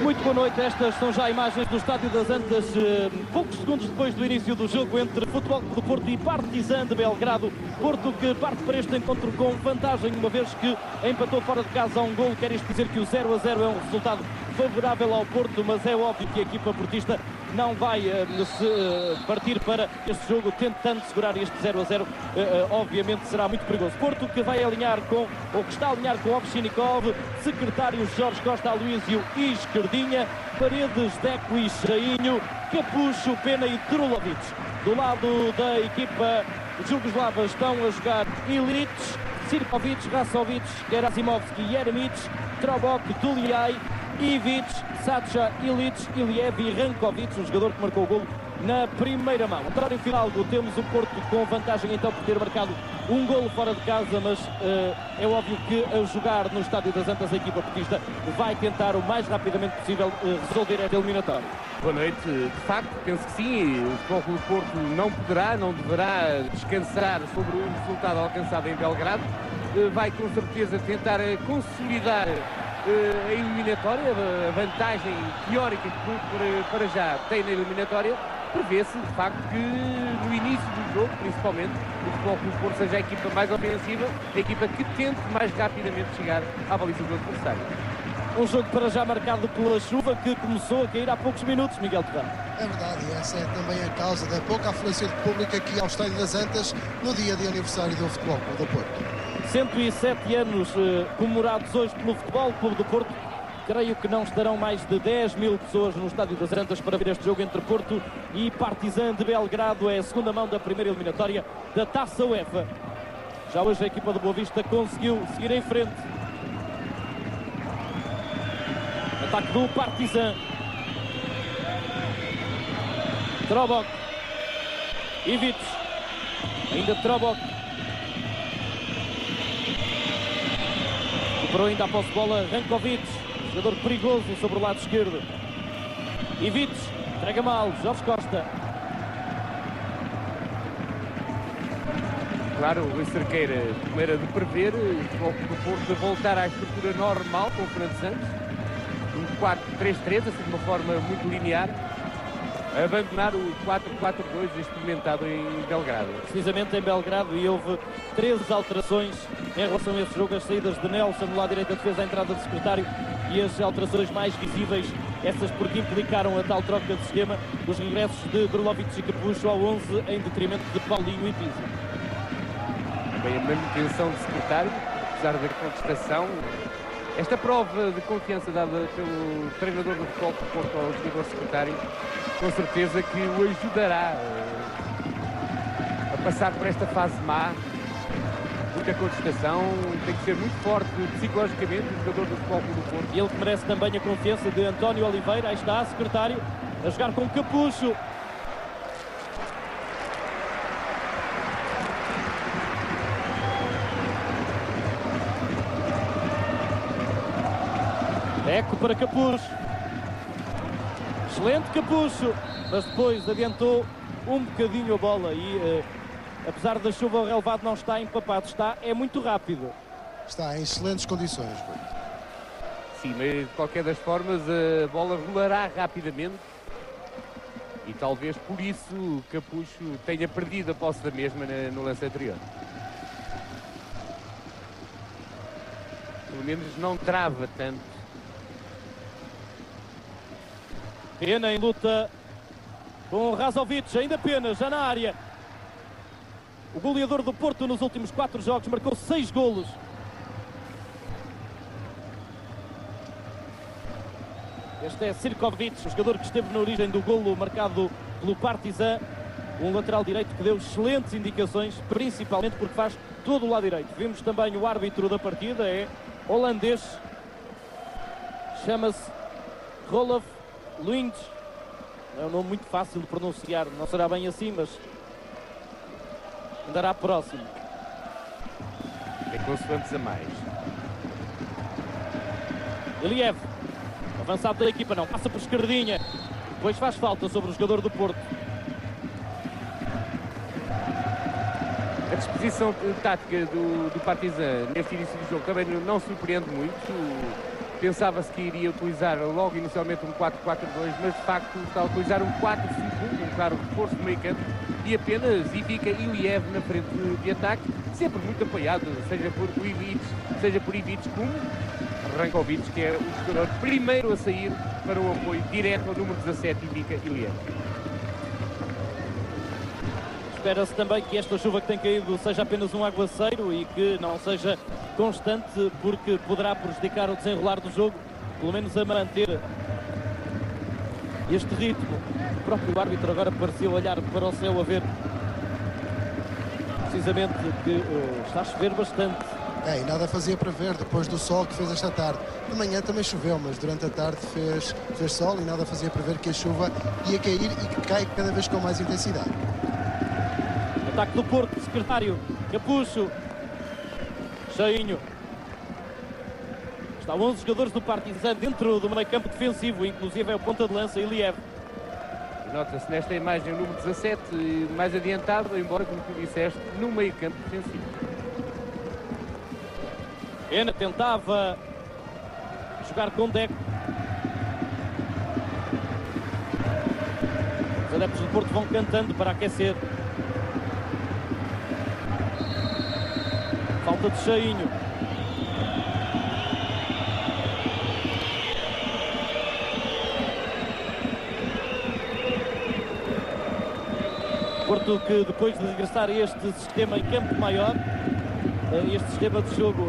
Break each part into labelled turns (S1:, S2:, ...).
S1: Muito boa noite, estas são já imagens do Estádio das Antas, poucos segundos depois do início do jogo entre Futebol Clube do Porto e Partizan de Belgrado. Porto que parte para este encontro com vantagem, uma vez que empatou fora de casa a um golo. Quer isto dizer que o 0-0 é um resultado favorável ao Porto, mas é óbvio que a equipa portista não vai partir para este jogo tentando segurar este 0-0. Obviamente será muito perigoso. Porto que vai alinhar com, ou que está a alinhar com Ovchinikov, secretários Jorge Costa, Aloísio e Esquerdinha, Paredes, Deco e Chainho, Capucho, Pena e Trulovic. Do lado da equipa jugoslava estão a jogar Ilic, Sirkovic, Rasovic, Gerasimovski, Jeremic, Trobok, Duliai, Ivic, Sacha, Ilic, Iliev e Rankovic, o jogador que marcou o golo na primeira mão. Horário final, temos o Porto com vantagem então por ter marcado um golo fora de casa, mas é óbvio que a jogar no Estádio das Antas a equipa portista vai tentar o mais rapidamente possível resolver esta eliminatória.
S2: Boa noite. De facto, penso que sim, o Futebol Clube do Porto não deverá descansar sobre o resultado alcançado em Belgrado. Vai com certeza tentar consolidar a eliminatória, a vantagem teórica que para já tem na eliminatória. Prevê-se, de facto, que no início do jogo, principalmente, o Futebol Clube do Porto seja a equipa mais ofensiva, a equipa que tente mais rapidamente chegar à baliza do adversário.
S1: Um jogo para já marcado pela chuva que começou a cair há poucos minutos, Miguel Terrão.
S3: É verdade, e essa é também a causa da pouca afluência de público aqui ao Estádio das Antas no dia de aniversário do Futebol Clube do Porto.
S1: 107 anos comemorados hoje pelo Futebol Clube do Porto. Creio que não estarão mais de 10 mil pessoas no Estádio das Antas para ver este jogo entre Porto e Partizan de Belgrado. É a segunda mão da primeira eliminatória da Taça UEFA. Já hoje a equipa do Boa Vista conseguiu seguir em frente. Ataque do Partizan. Trobok. Ivic. Ainda Trobok. Recuperou ainda a posse de bola Rankovic. Jogador perigoso sobre o lado esquerdo. Ivic. Entrega mal. Jorge Costa.
S2: Claro, o Luís Cerqueira, como era de prever, o Futebol Clube do Porto de voltar à estrutura normal com o Fernando Santos. Um 4-3-3, assim de uma forma muito linear. Abandonar o 4-4-2 experimentado em Belgrado.
S1: Precisamente em Belgrado, e houve 13 alterações em relação a esse jogo. As saídas de Nelson no lado direito da defesa, a entrada de secretário e as alterações mais visíveis, essas porque implicaram a tal troca de esquema, os regressos de Grulovic e Capucho ao 11 em detrimento de Paulinho e Pizzi.
S2: Também a manutenção de secretário, apesar da contestação. Esta prova de confiança dada pelo treinador do Futebol Clube do Porto ao jogador secretário, com certeza que o ajudará a passar por esta fase má. Muita contestação, tem que ser muito forte psicologicamente o jogador do Futebol Clube do Porto.
S1: E ele que merece também a confiança de António Oliveira. Aí está, secretário, a jogar com Capucho. Eco para Capucho. Excelente Capucho, mas depois adiantou um bocadinho a bola e apesar da chuva o relevado não está empapado, é muito rápido.
S3: Está em excelentes condições.
S2: Sim, mas de qualquer das formas a bola rolará rapidamente e talvez por isso Capucho tenha perdido a posse da mesma no lance anterior. Pelo menos não trava tanto.
S1: Pena em luta com Rasovic, ainda Pena, já na área. O goleador do Porto nos últimos 4 jogos marcou 6 golos. Este é Sirkovic, o jogador que esteve na origem do golo marcado pelo Partizan. Um lateral direito que deu excelentes indicações, principalmente porque faz todo o lado direito. Vimos também o árbitro da partida, é holandês. Chama-se Rolof Luins. É um nome muito fácil de pronunciar, não será bem assim, mas andará próximo.
S2: É consoantes a mais.
S1: Iliev, avançado da equipa, não, passa por Esquerdinha, depois faz falta sobre o jogador do Porto.
S2: A disposição tática do Partizan neste início do jogo também não surpreende muito. Pensava-se que iria utilizar logo inicialmente um 4-4-2, mas de facto está a utilizar um 4-5-1, um claro reforço do meio campo, e apenas Ivica e Iliev na frente de ataque, sempre muito apoiado, seja por Ivic, seja por Ivic como Rankovic, que é o jogador primeiro a sair para o apoio direto ao número 17, Ivica e Iliev.
S1: Espera-se também que esta chuva que tem caído seja apenas um aguaceiro e que não seja constante, porque poderá prejudicar o desenrolar do jogo, pelo menos a manter este ritmo. O próprio árbitro agora parecia olhar para o céu a ver precisamente que está a chover bastante.
S3: E nada fazia prever depois do sol que fez esta tarde. De manhã também choveu, mas durante a tarde fez sol e nada fazia prever que a chuva ia cair e que cai cada vez com mais intensidade.
S1: Ataque do Porto, secretário, Capucho, Cheinho. Está 11 jogadores do Partizan dentro do meio campo defensivo, inclusive é o ponta de lança Iliev.
S2: Nota-se nesta imagem o número 17 mais adiantado, embora, como tu disseste, no meio campo defensivo.
S1: Pena tentava jogar com Deco. Os adeptos do Porto vão cantando para aquecer. Falta de Cheinho. Porto que depois de regressar a este sistema em campo maior, este sistema de jogo,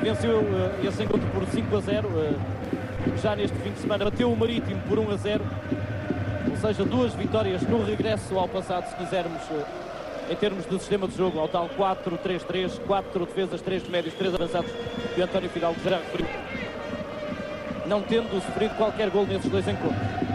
S1: venceu esse encontro por 5-0, já neste fim de semana bateu o Marítimo por 1-0, ou seja, 2 vitórias no regresso ao passado, se quisermos, em termos de sistema de jogo, ao tal 4-3-3, 4 defesas, 3 médios, 3 avançados, que o António Fidalgo já referiu, não tendo sofrido qualquer gol nesses 2 encontros.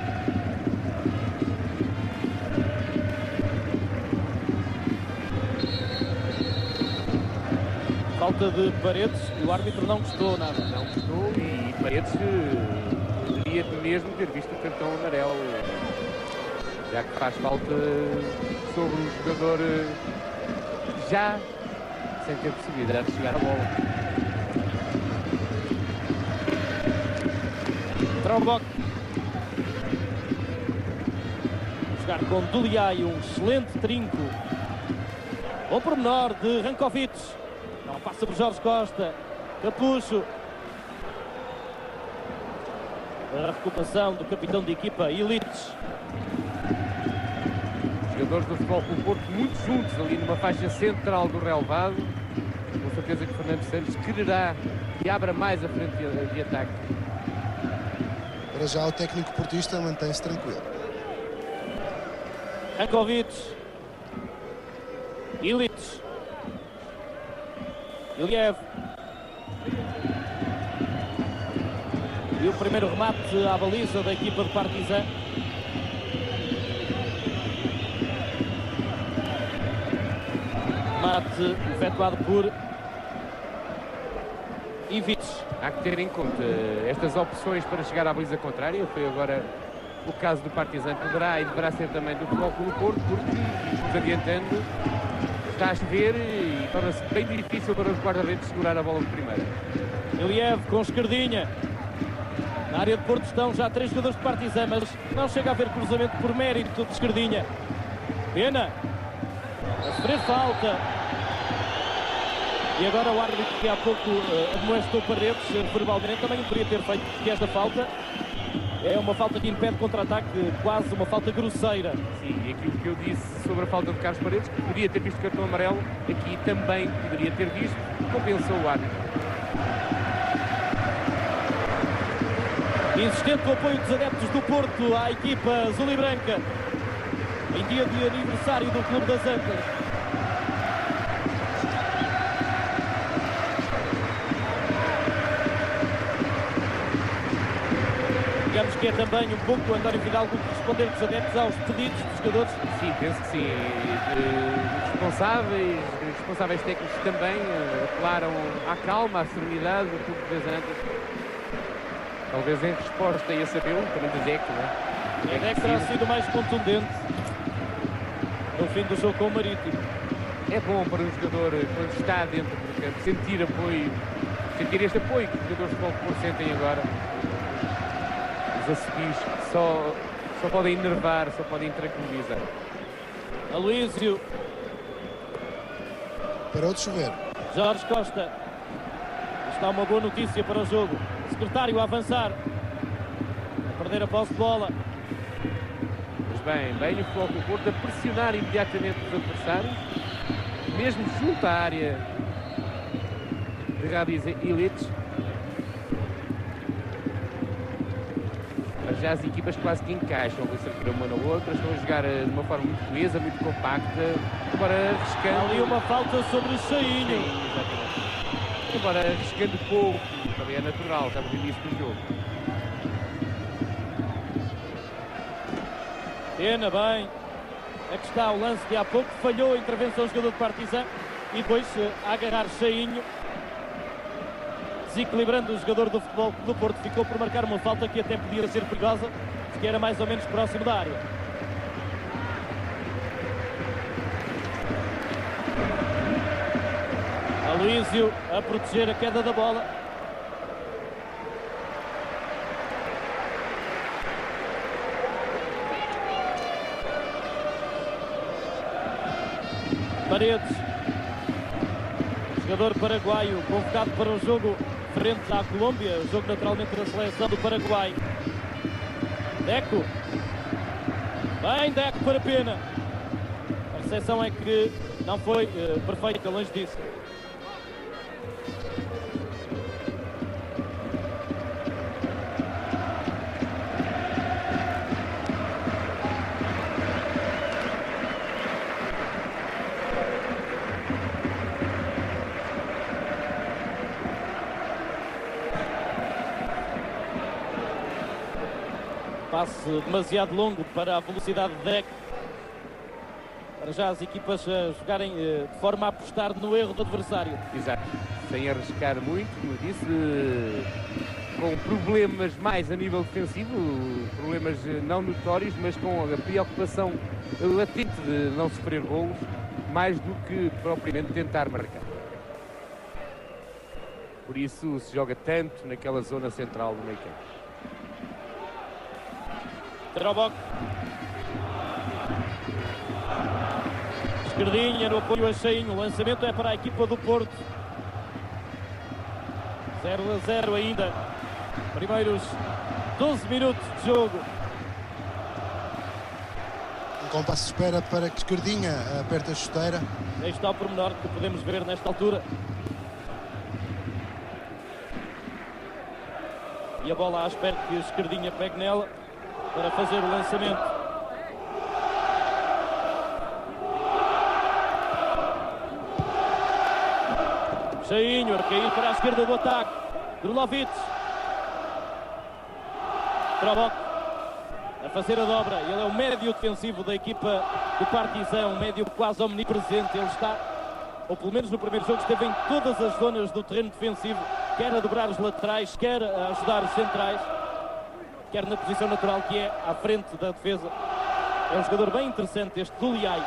S1: Falta de Paredes e o árbitro não gostou nada.
S2: Não gostou e Paredes deveria mesmo ter visto o cartão amarelo, já que faz falta sobre o jogador já sem ter possibilidade de chegar à bola.
S1: Traubach. Jogar com Duliai, um excelente trinco. Bom pormenor de Rankovic. Não passa por Jorge Costa. Capucho. A recuperação do capitão de equipa, Illich.
S2: Jogadores do Futebol Clube do Porto muito juntos ali numa faixa central do relevado. Com certeza que Fernando Santos quererá que abra mais a frente de ataque.
S3: Para já o técnico portista mantém-se tranquilo.
S1: Rankovic. Illich. Iliev. E o primeiro remate à baliza da equipa de Partizan. Remate efetuado por Ivic.
S2: Há que ter em conta estas opções para chegar à baliza contrária. Foi agora o caso do Partizan. Poderá e deverá ser também do Futebol Clube do Porto, porque, adiantando, está a chover e torna-se bem difícil para os guarda-redes segurar a bola de primeira.
S1: Iliev com esquerdinha. Na área de Porto estão já 3 jogadores de Partizan, mas não chega a haver cruzamento por mérito de esquerdinha. Pena. A sofrer falta. E agora o árbitro que há pouco admoestou Paredes verbalmente também poderia ter feito, porque esta falta é uma falta que impede contra-ataque, quase uma falta grosseira.
S2: Sim, e aquilo que eu disse sobre a falta de Carlos Paredes, que podia ter visto o cartão amarelo, aqui também poderia ter visto, compensou o árbitro.
S1: Insistente o apoio dos adeptos do Porto à equipa azul e branca em dia de aniversário do Clube das Antas. Digamos que é também um pouco o António Fidalgo responder dos adeptos aos pedidos dos jogadores.
S2: Sim, penso que sim. Responsáveis técnicos também apelaram à calma, à serenidade do Clube das Antas. Talvez em resposta a esse apelo, também do Deco, não é?
S1: O Deco terá sido mais contundente no fim do jogo com o Marítimo.
S2: É bom para um jogador, quando está dentro do campo, sentir apoio sentir este apoio que os jogadores de Futebol Porto sentem agora. Os assobis só podem enervar, só podem tranquilizar.
S1: Aloísio.
S3: Parou de chover.
S1: Jorge Costa. Está uma boa notícia para o jogo. Secretário a avançar. A perder a posse de bola.
S2: Mas bem o Futebol do Porto a pressionar imediatamente os adversários, mesmo junto à área de Radiz Ilic. Mas já as equipas quase que encaixam, vão cercar uma na outra, estão a jogar de uma forma muito coesa, muito compacta, embora arriscando.
S1: Ali uma falta sobre o Cheinho.
S2: Sim, exatamente. Embora arriscando pouco, também é natural, estamos no início do jogo.
S1: Pena, bem. Aqui está o lance de há pouco. Falhou a intervenção do jogador de Partizan. E depois a agarrar Cheinho. Desequilibrando o jogador do Futebol do Porto. Ficou por marcar uma falta que até podia ser perigosa, porque era mais ou menos próximo da área. Aloísio a proteger a queda da bola. Paredes, jogador paraguaio, convocado para o jogo frente à Colômbia, o jogo naturalmente da seleção do Paraguai. Deco, bem Deco para Pena. A recepção é que não foi perfeita, longe disso. Passe demasiado longo para a velocidade de Deco. Para já as equipas jogarem de forma a apostar no erro do adversário.
S2: Exato, sem arriscar muito, como disse, com problemas mais a nível defensivo, problemas não notórios, mas com a preocupação latente de não sofrer golos, mais do que propriamente tentar marcar. Por isso se joga tanto naquela zona central do meio-campo.
S1: Trobok. Esquerdinha no apoio a Cheinho. O lançamento é para a equipa do Porto. 0-0 ainda. Primeiros 12 minutos de jogo.
S3: Um compasso de espera para que Esquerdinha aperte a chuteira.
S1: Aí está o pormenor que podemos ver nesta altura. E a bola à espera que Esquerdinha pegue nela para fazer o lançamento. Cheinho a cair para a esquerda do ataque. Drulovic. Trobok a fazer a dobra. Ele é o médio defensivo da equipa do Partizan, um médio quase omnipresente. Ele está, ou pelo menos no primeiro jogo, esteve em todas as zonas do terreno defensivo, quer a dobrar os laterais, quer a ajudar os centrais, quer na posição natural que é à frente da defesa. É um jogador bem interessante este Duliai.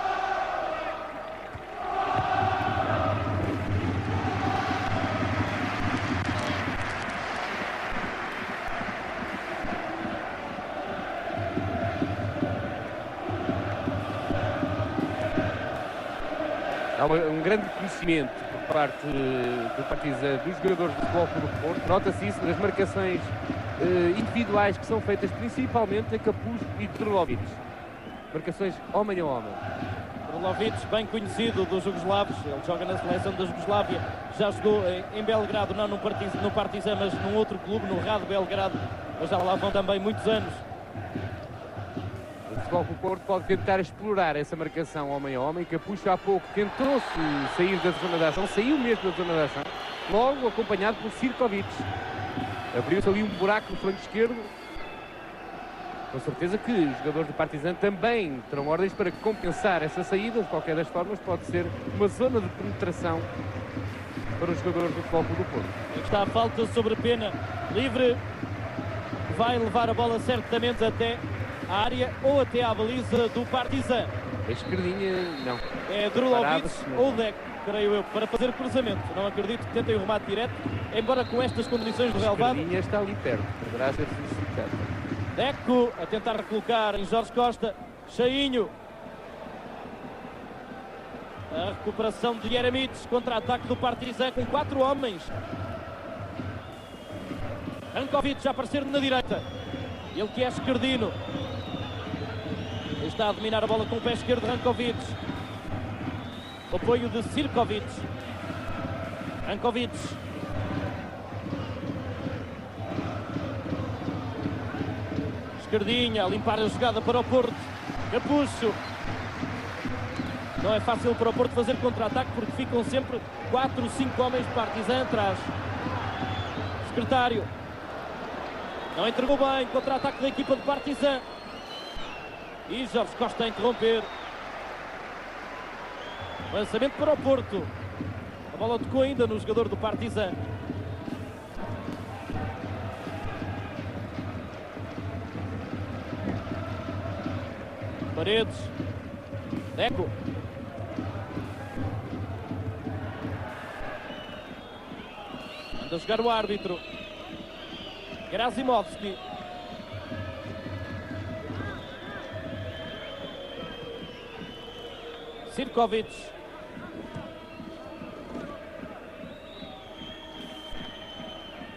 S2: Há um grande conhecimento por parte do Partizan, dos jogadores do Futebol Clube do Porto. Nota-se isso nas marcações individuais que são feitas principalmente a Capuz e Drulovic. Marcações homem a homem.
S1: Drulovic, bem conhecido dos jugoslavos, ele joga na seleção da Jugoslávia, já jogou em Belgrado, não no Partizan, mas num outro clube, no Rado Belgrado, mas já lá vão também muitos anos.
S2: O Futebol Clube do Porto pode tentar explorar essa marcação homem a homem. Capuz há pouco tentou-se sair da zona de ação, saiu mesmo da zona de ação, logo acompanhado por Sirkovic. Abriu-se ali um buraco no flanco esquerdo. Com certeza que os jogadores do Partizan também terão ordens para compensar essa saída. De qualquer das formas, pode ser uma zona de penetração para os jogadores do Futebol Clube do Porto.
S1: Aqui está a falta sobre Pena. Livre. Vai levar a bola certamente até a área ou até à baliza do Partizan.
S2: A esquerdinha, não.
S1: É Drulovic ou Deco. creio eu, para fazer cruzamento. Não acredito que tentem o remate direto, embora com estas condições do relevado.
S2: Esquerdinha está ali perto, poderá ser solicitado.
S1: Deco a tentar recolocar em Jorge Costa. Cheinho. A recuperação de Jeremic, contra-ataque do Partizan com 4 homens. Rankovic a aparecer na direita. Ele que é esquerdino. Está a dominar a bola com o pé esquerdo Rankovic. O apoio de Sirkovic. Rankovic. Esquerdinha a limpar a jogada para o Porto. Capucho. Não é fácil para o Porto fazer contra-ataque porque ficam sempre 4 ou 5 homens de Partizan atrás. Secretário. Não entregou bem. Contra-ataque da equipa de Partizan. E Jorge Costa a interromper. Lançamento para o Porto. A bola tocou ainda no jogador do Partizan. Paredes. Deco. Anda a jogar o árbitro. Gerazimovski. Sirkovic.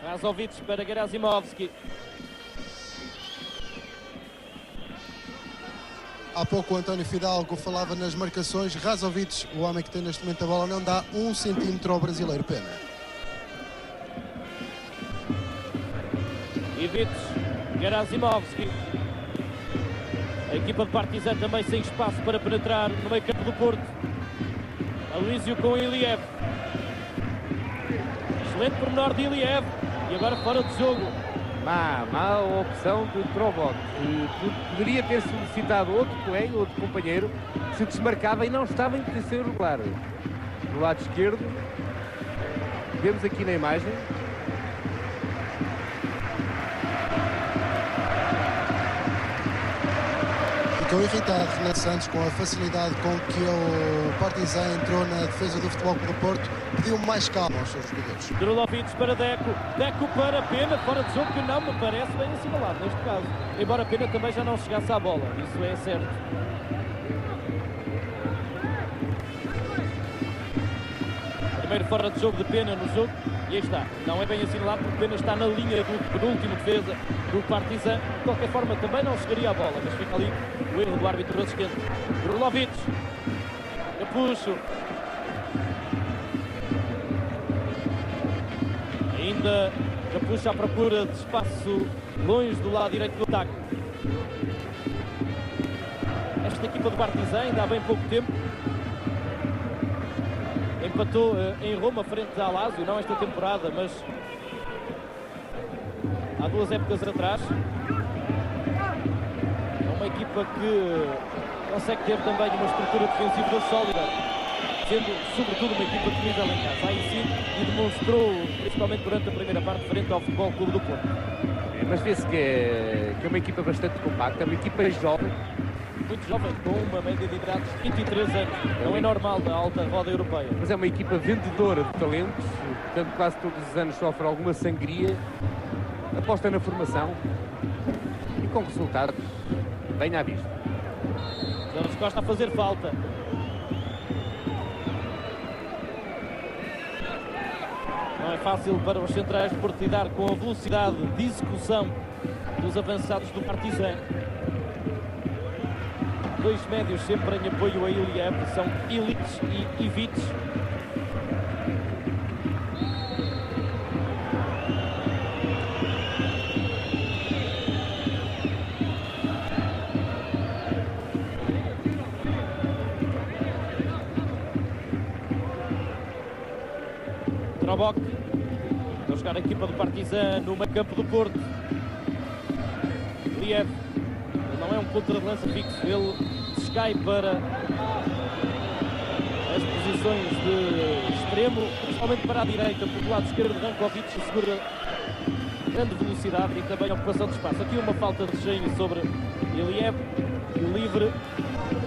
S1: Razovic para Gerazimovski.
S3: Há pouco o António Fidalgo falava nas marcações. Razovic, o homem que tem neste momento a bola, não dá 1 centímetro ao brasileiro. Pena.
S1: Ivic, Gerazimovski. A equipa de Partizan também sem espaço para penetrar no meio campo do Porto. Aloísio com Iliev. Excelente pormenor de Iliev. E agora fora de jogo.
S2: Má opção de Trobot. Poderia ter solicitado outro colega, outro companheiro, se desmarcava e não estava em posição regular. Do lado esquerdo, vemos aqui na imagem.
S3: Ficou irritado Renato Santos com a facilidade com que o Partizan entrou na defesa do Futebol Clube do Porto. Pediu mais calma aos seus jogadores.
S1: Drulovic para Deco. Deco para Pena, fora de jogo, que não me parece bem assinalado neste caso. Embora Pena também já não chegasse à bola, isso é certo. Primeiro fora de jogo de Pena no jogo. E aí está. Não é bem assinalado porque Pena está na linha do penúltimo defesa do Partizan. De qualquer forma também não chegaria à bola, mas fica ali o erro do árbitro assistente. Drulovic. Capucho. Ainda Capucho à procura de espaço longe do lado direito do ataque. Esta equipa do Partizan ainda há bem pouco tempo empatou em Roma frente à Lazio, não esta temporada, mas há 2 épocas atrás. É uma equipa que consegue ter também uma estrutura defensiva sólida, sendo sobretudo uma equipa de nível em casa. Aí sim, e demonstrou, principalmente durante a primeira parte, frente ao Futebol Clube do Porto.
S2: Mas vê-se que é uma equipa bastante compacta, uma equipa jovem.
S1: Muito jovem, com uma média de idade de 23 anos. Não é normal da alta roda europeia.
S2: Mas é uma equipa vendedora de talentos, portanto quase todos os anos sofre alguma sangria, aposta na formação e com resultados bem à vista.
S1: Jorge Costa a fazer falta. Não é fácil para os centrais de Porto lidar com a velocidade de execução dos avançados do Partizan. 2 médios sempre em apoio a Iliev, são Ilic e Ivic. Trobok, a jogar a equipa do Partizan no meio campo do Porto. Iliev, não é um ponta de lança fixo, ele cai para as posições de extremo, principalmente para a direita, porque do lado esquerdo Rankovic segura grande velocidade e também ocupação de espaço. Aqui uma falta de Cheinho sobre Iliev, livre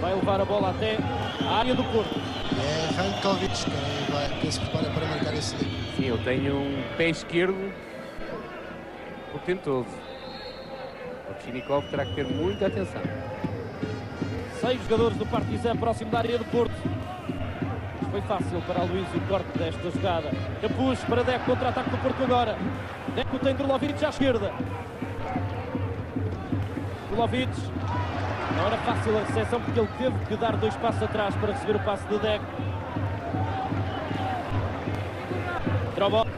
S1: Vai levar a bola até a área do Porto.
S3: É Rankovic quem se prepara para marcar esse livro.
S2: Sim, eu tenho um pé esquerdo portentoso. O Chinikov terá que ter muita atenção.
S1: 6 jogadores do Partizan próximo da área do Porto. Foi fácil para Luís o corte desta jogada. Capuz para Deco, contra-ataque do Porto agora. Deco tem Drulovic à esquerda. Drulovic. Não era fácil a recepção porque ele teve que dar 2 passos atrás para receber o passe de Deco. Drobok.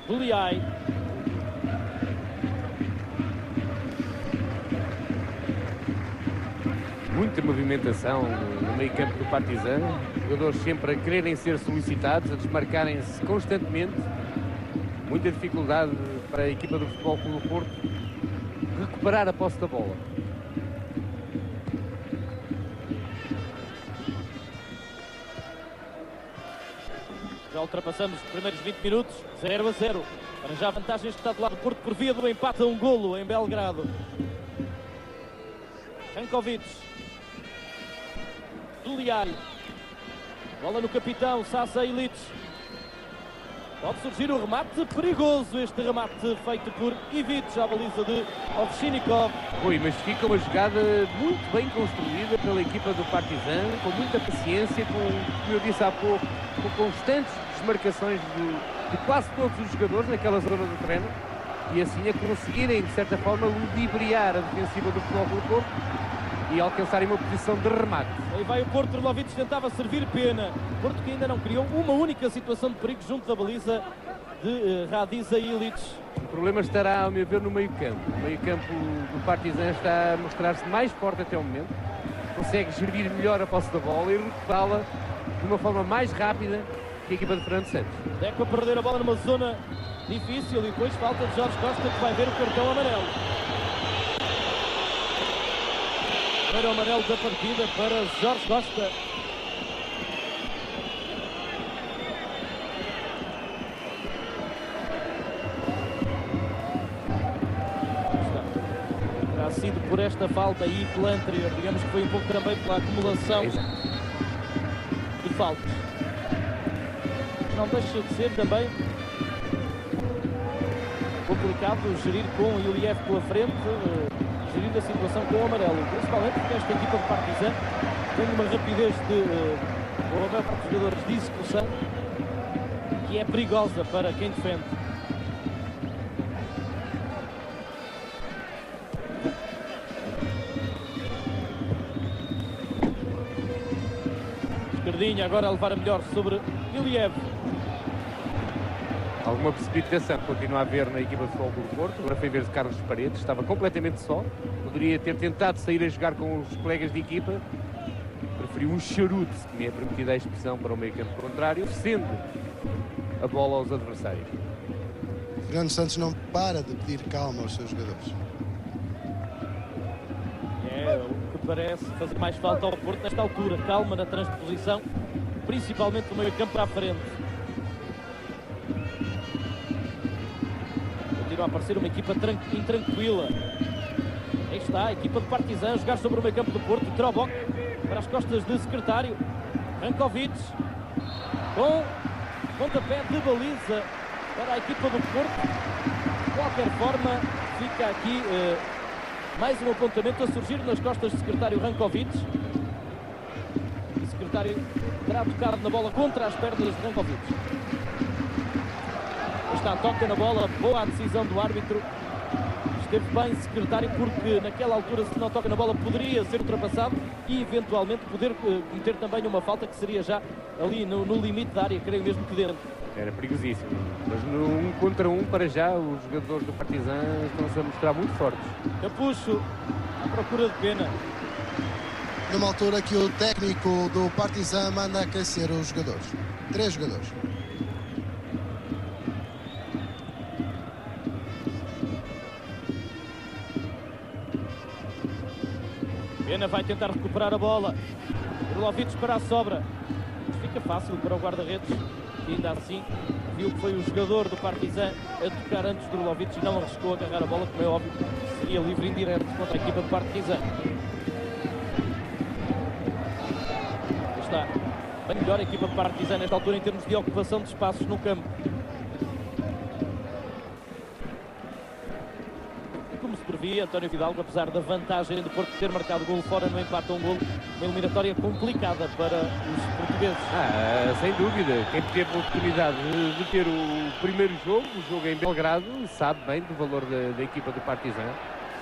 S1: Buliai.
S2: Muita movimentação no meio campo do Partizan. Os jogadores sempre a quererem ser solicitados, a desmarcarem-se constantemente. Muita dificuldade para a equipa do Futebol Clube do Porto recuperar a posse da bola.
S1: Já ultrapassamos os primeiros 20 minutos, 0-0. Para já vantagens que está do lado do Porto por via do empate a 1 golo em Belgrado. Rankovic. Duliai. Bola no capitão, Sasa Ilic. Pode surgir o remate perigoso, este remate feito por Ivic à baliza de Ovchinikov.
S2: Rui, mas fica uma jogada muito bem construída pela equipa do Partizan, com muita paciência, como eu disse há pouco, com constantes desmarcações de quase todos os jogadores naquela zona do terreno, e assim a conseguirem, de certa forma, ludibriar a defensiva do Futebol Clube do Porto e alcançarem uma posição de remate.
S1: Aí vai o Porto, Drulovic tentava servir Pena. Porto que ainda não criou uma única situação de perigo junto da baliza de Radiza Ilic.
S2: O problema estará, ao meu ver, no meio-campo. O meio-campo do Partizan está a mostrar-se mais forte até o momento. Consegue gerir melhor a posse da bola e recuperá-la de uma forma mais rápida que a equipa de Fernando Santos.
S1: Deco a perder a bola numa zona difícil e depois falta de Jorge Costa, que vai ver o cartão amarelo. Primeiro amarelo da partida para Jorge Costa. Terá sido por esta falta e pela anterior. Digamos que foi um pouco também pela acumulação de faltas. Não deixa de ser também complicado gerir com o Iliev pela frente, gerir a situação com o amarelo, principalmente porque esta equipa de Partizan tem uma rapidez de a maior parte dos jogadores de execução que é perigosa para quem defende. Esquerdinha agora a levar a melhor sobre Iliev.
S2: Alguma precipitação continua a haver na equipa de futebol do Porto. Agora foi ver de Carlos Paredes, estava completamente só. Poderia ter tentado sair a jogar com os colegas de equipa. Preferiu um charuto, se me é permitida a expressão, para o meio campo contrário, oferecendo a bola aos adversários.
S3: Fernando Santos não para de pedir calma aos seus jogadores.
S1: É o que parece fazer mais falta ao Porto nesta altura. Calma na transposição, principalmente no meio campo para a frente. Continua a aparecer uma equipa intranquila. Aí está a equipa de Partizan a jogar sobre o meio campo do Porto. Drobok para as costas de Secretário. Rankovic com pontapé de baliza para a equipa do Porto. De qualquer forma, fica aqui mais um apontamento a surgir nas costas de Secretário Rankovic. O Secretário terá tocado na bola contra as pernas de Rankovic. Está a toca na bola, boa a decisão do árbitro. Esteve bem Secretário porque naquela altura, se não toca na bola, poderia ser ultrapassado e eventualmente poder cometer também uma falta que seria já ali no limite da área, creio mesmo que dentro.
S2: Era perigosíssimo, mas no 1 contra 1 para já os jogadores do Partizan estão-se a mostrar muito fortes.
S1: Capucho à procura de Pena.
S3: Numa altura que o técnico do Partizan manda aquecer os jogadores. 3 jogadores.
S1: Pena vai tentar recuperar a bola. Drulovic para a sobra. Fica fácil para o guarda-redes, que ainda assim viu que foi o jogador do Partizan a tocar antes do Drulovic e não arriscou a agarrar a bola, como é óbvio, seria livre indireto contra a equipa do Partizan. Está bem melhor a equipa do Partizan nesta altura em termos de ocupação de espaços no campo. Como se previa, António Fidalgo, apesar da vantagem do Porto ter marcado golo fora, no empate a um golo, uma eliminatória complicada para os portugueses.
S2: Sem dúvida, quem teve a oportunidade de ter o primeiro jogo, o jogo em Belgrado, sabe bem do valor da equipa do Partizan.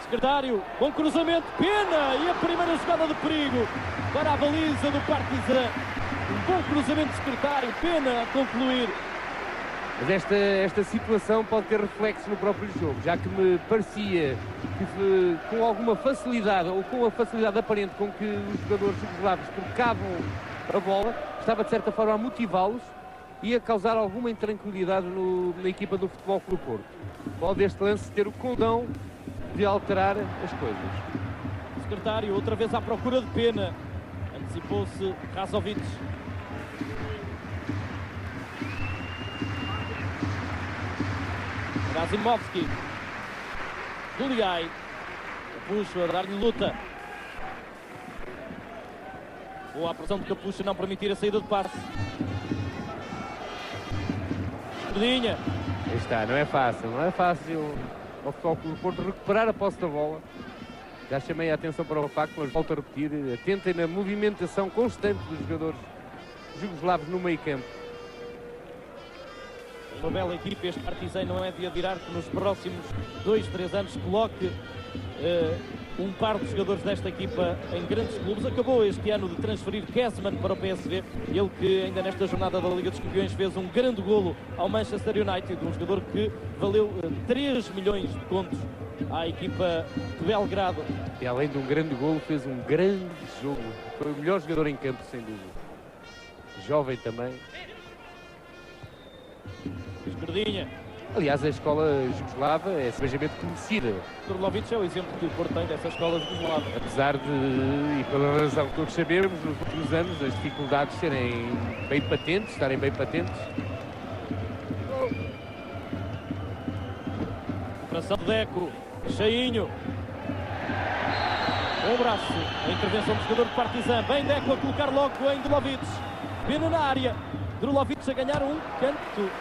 S1: Secretário, com cruzamento, pena, e a primeira jogada de perigo para a baliza do Partizan. Um bom cruzamento de Secretário, pena a concluir.
S2: Mas esta situação pode ter reflexo no próprio jogo, já que me parecia que com alguma facilidade, ou com a facilidade aparente com que os jogadores jugoslavos trocavam a bola, estava de certa forma a motivá-los e a causar alguma intranquilidade na equipa do Futebol Clube do Porto. Pode este lance ter o condão de alterar as coisas.
S1: Secretário, outra vez à procura de pena. Antecipou-se Razovic. Razimovski. Duliai. Capucho a dar-lhe luta. Boa a pressão de Capucho a não permitir a saída de passe. Escudinha.
S2: Aí está, não é fácil ao Futebol Clube do Porto recuperar a posse da bola. Já chamei a atenção para o facto, mas volto a repetir, atentem na movimentação constante dos jogadores jugoslavos no meio campo.
S1: Uma bela equipe, este Partizan não é de admirar que nos próximos 2, 3 anos coloque um par de jogadores desta equipa em grandes clubes. Acabou este ano de transferir Kessman para o PSV, ele que ainda nesta jornada da Liga dos Campeões fez um grande golo ao Manchester United, um jogador que valeu 3 milhões de contos à equipa de Belgrado.
S2: E além de um grande golo, fez um grande jogo. Foi o melhor jogador em campo, sem dúvida. Jovem também.
S1: Esquerdinha.
S2: Aliás, a escola jugoslava é simplesmente conhecida.
S1: Drulovic é o exemplo que o Porto tem dessa escola jugoslava.
S2: Apesar de, e pela razão que todos sabemos, nos últimos anos, as dificuldades serem bem patentes, estarem bem patentes.
S1: Operação de Deco. Cheinho. Com o braço. A intervenção do jogador do Partizan. Bem Deco a colocar logo em Drulovic. Pena na área. Drulovic a ganhar um canto.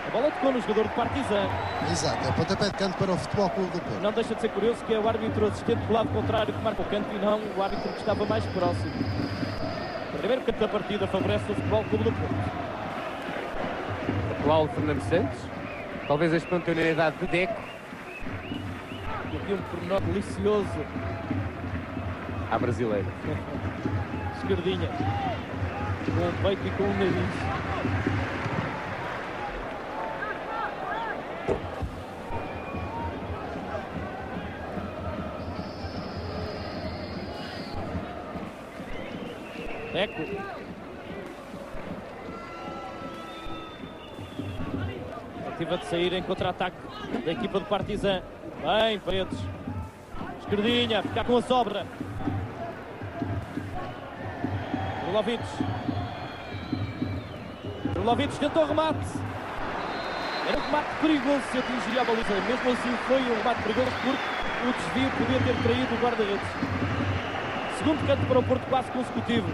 S1: A bola tocou no jogador do Partizan.
S3: Exato, é pontapé de canto para o Futebol Clube do Porto.
S1: Não deixa de ser curioso que é o árbitro assistente do lado contrário que marca o canto e não o árbitro que estava mais próximo. O primeiro canto da partida favorece o Futebol Clube do Porto.
S2: Atual Fernando Santos. Talvez a espontaneidade de Deco.
S1: E aqui um pormenor delicioso.
S2: À brasileira.
S1: Esquerdinha. Com o peito e com o nariz. Deco. Tentativa de sair em contra-ataque da equipa do Partizan. Bem, Paredes. Esquerdinha, ficar com a sobra. Drulovic. Drulovic tentou o remate. Era um remate perigoso se atingiria a baliza. Mesmo assim foi um remate perigoso porque o desvio podia ter traído o guarda-redes. Segundo canto para o Porto, quase consecutivo.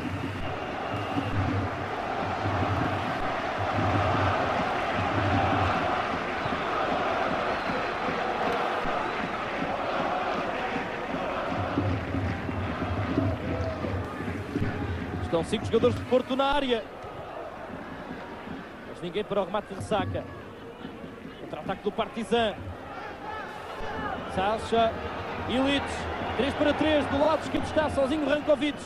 S1: Estão 5 jogadores de Porto na área. Mas ninguém para o remate de Ressaca. Contra-ataque do Partizan. Sacha. Ilic. 3 para 3. Do lado esquerdo está sozinho Rankovic.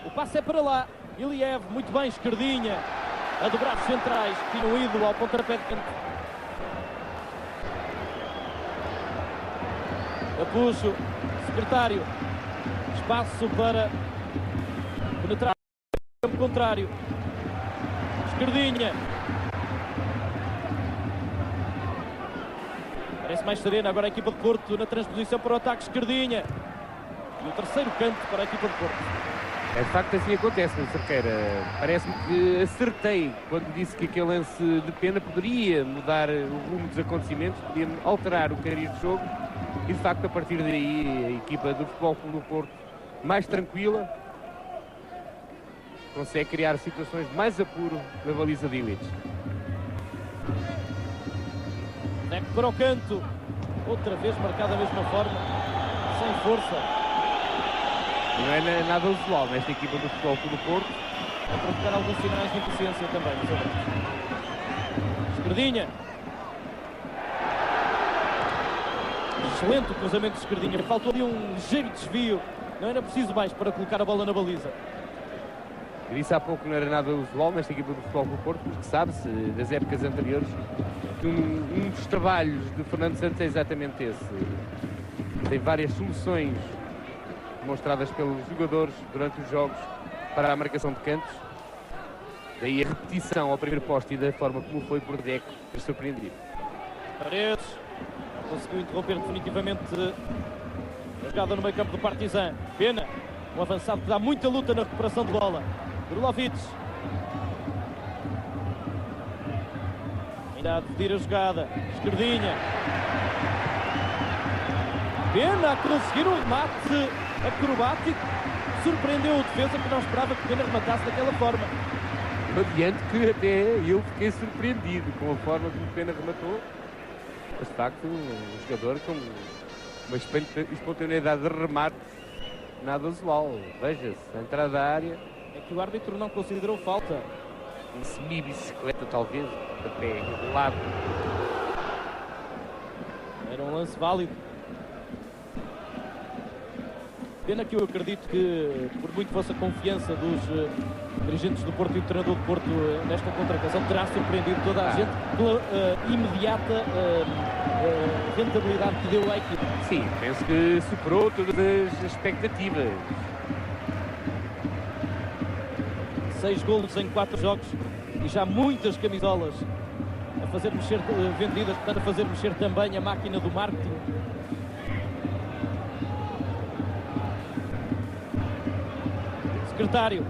S1: O passe é para lá. Iliev. Muito bem. Esquerdinha. A dobrar os centrais. Tira um ídolo ao pontapé de canto. Capucho. Secretário. Espaço para penetrar no campo contrário. Esquerdinha. Parece mais serena agora a equipa de Porto na transposição para o ataque. Esquerdinha. E o terceiro canto para a equipa de Porto.
S2: É, de facto assim acontece, Cerqueira. Parece-me que acertei quando disse que aquele lance de pena poderia mudar o rumo dos acontecimentos, podia alterar o cariz do jogo e de facto a partir daí a equipa do Futebol Clube do Porto, mais tranquila, consegue criar situações de mais apuro na baliza de Illich.
S1: Neco para o canto, outra vez marcado da mesma forma, sem força.
S2: Não é nada usual nesta equipa do Futebol Clube do Porto.
S1: A provocar alguns sinais de impaciência também, meus amigos. Esquerdinha. Excelente o cruzamento de Esquerdinha. Faltou ali um ligeiro desvio. Não era preciso mais para colocar a bola na baliza.
S2: Eu disse há pouco que não era nada usual nesta equipa do Futebol Clube do Porto, porque sabe-se das épocas anteriores que um dos trabalhos de Fernando Santos é exatamente esse. Tem várias soluções demonstradas pelos jogadores durante os jogos para a marcação de cantos. Daí a repetição ao primeiro poste e da forma como foi por Deco ter surpreendido.
S1: Paredes conseguiu interromper definitivamente a jogada no meio campo do Partizan. Pena, um avançado que dá muita luta na recuperação de bola. Grulovic. Ainda a dividir a jogada. Esquerdinha. Pena a conseguir um remate acrobático. Surpreendeu o defesa, que não esperava que Pena rematasse daquela forma.
S2: Adiante que até eu fiquei surpreendido com a forma como Pena rematou. Mas de facto um jogador com uma espontaneidade de remate nada usual. Veja-se, a entrada da área.
S1: É que o árbitro não considerou falta.
S2: Uma semi-bicicleta talvez, a pé do lado.
S1: Era um lance válido. Pena que eu acredito que, por muito fosse a confiança dos dirigentes do Porto e do treinador do Porto nesta contratação, terá surpreendido toda a gente pela imediata rentabilidade que deu à equipe.
S2: Sim, penso que superou todas as expectativas.
S1: 6 golos em 4 jogos e já muitas camisolas a fazer mexer, vendidas, portanto a fazer mexer também a máquina do marketing. Secretário.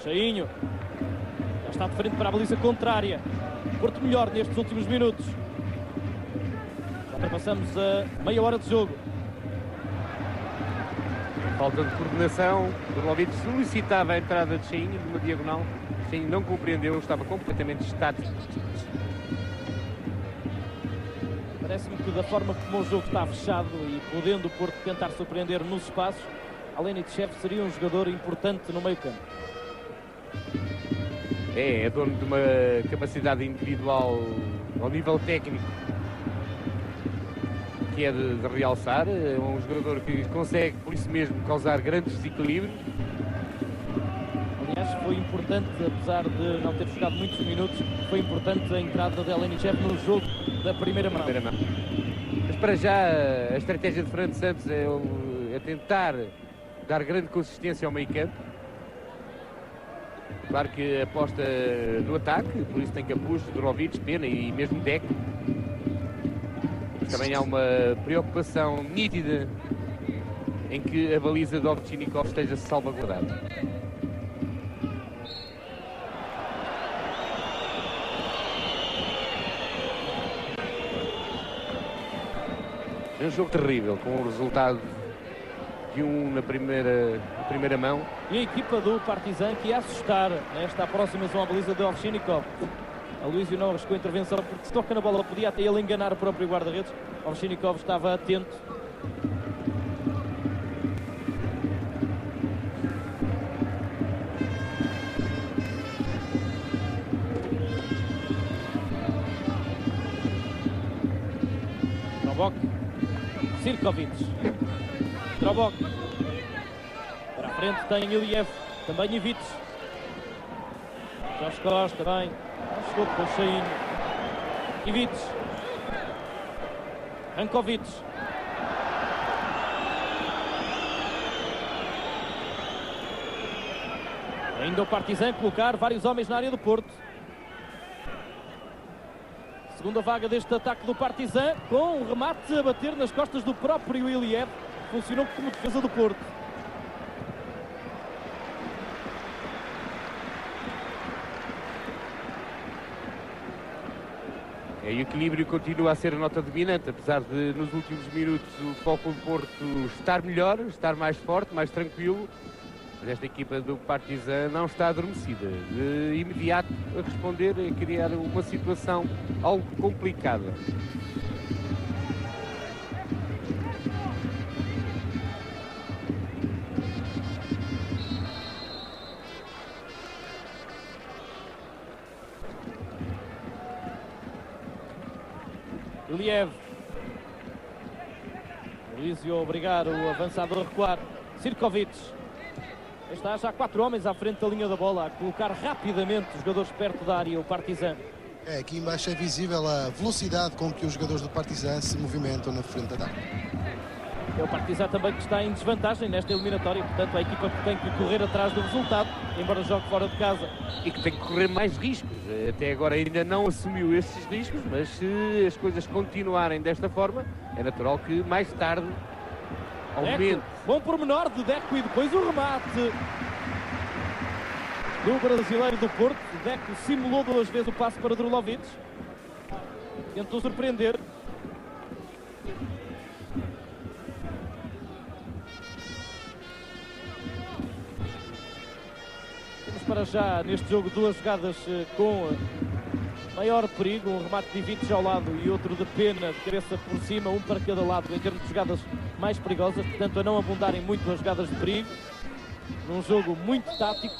S1: Cheinho. Já está de frente para a baliza contrária. Porto melhor nestes últimos minutos. Já passamos a meia hora de jogo.
S2: Falta de coordenação. Grulovic solicitava a entrada de Cheinho numa diagonal. Cheinho não compreendeu, estava completamente estático.
S1: Parece-me que da forma como o jogo está fechado e podendo o Porto tentar surpreender nos espaços, Alenichev seria um jogador importante no meio campo.
S2: É dono de uma capacidade individual ao nível técnico que é de realçar. É um jogador que consegue, por isso mesmo, causar grandes desequilíbrios.
S1: Aliás, foi importante, apesar de não ter jogado muitos minutos, foi importante a entrada de Alenichev no jogo da primeira mão.
S2: Mas para já a estratégia de Fernando Santos é tentar dar grande consistência ao meio campo. Claro que aposta no ataque, por isso tem Capuz, Dorovic, Pena e mesmo Deco. Também há uma preocupação nítida em que a baliza de Ovtchinikov esteja salvaguardada. É um jogo terrível, com o resultado de 1 na primeira mão.
S1: E a equipa do Partizan que ia assustar nesta aproximação à baliza de Ovtchinikov. Aloísio não arriscou a intervenção porque se toca na bola podia até ele enganar o próprio guarda-redes. Ovtchinikov estava atento. Drobok. Sirkovic. Drobok. Para a frente tem Iliev. Também Ivic. Jorge Costa bem. Chegou depois Cheinho. Ivic. Rankovic. Ainda o Partizan colocar vários homens na área do Porto. Segunda vaga deste ataque do Partizan, com um remate a bater nas costas do próprio Iliev. funcionou como defesa do Porto.
S2: O equilíbrio continua a ser a nota dominante, apesar de nos últimos minutos o Futebol Clube do Porto estar melhor, estar mais forte, mais tranquilo. Mas esta equipa do Partizan não está adormecida. De imediato a responder, a criar uma situação algo complicada.
S1: Iliev. Luizio a obrigar o avançado a recuar. Sirkovic. Está já 4 homens à frente da linha da bola, a colocar rapidamente os jogadores perto da área, o Partizan.
S3: Aqui embaixo é visível a velocidade com que os jogadores do Partizan se movimentam na frente da ataque.
S1: É o Partizan também que está em desvantagem nesta eliminatória, portanto a equipa que tem que correr atrás do resultado, embora jogue fora de casa.
S2: E que tem que correr mais riscos. Até agora ainda não assumiu esses riscos, mas se as coisas continuarem desta forma, é natural que mais tarde aumente.
S1: Bom pormenor de Deco e depois o remate do brasileiro do Porto. Deco simulou 2 vezes o passe para Drulovic. Tentou surpreender. Temos para já neste jogo 2 jogadas com maior perigo, um remate de Ivic ao lado e outro de Pena de cabeça por cima, um para cada lado em termos de jogadas mais perigosas, portanto a não abundarem muito as jogadas de perigo, num jogo muito tático.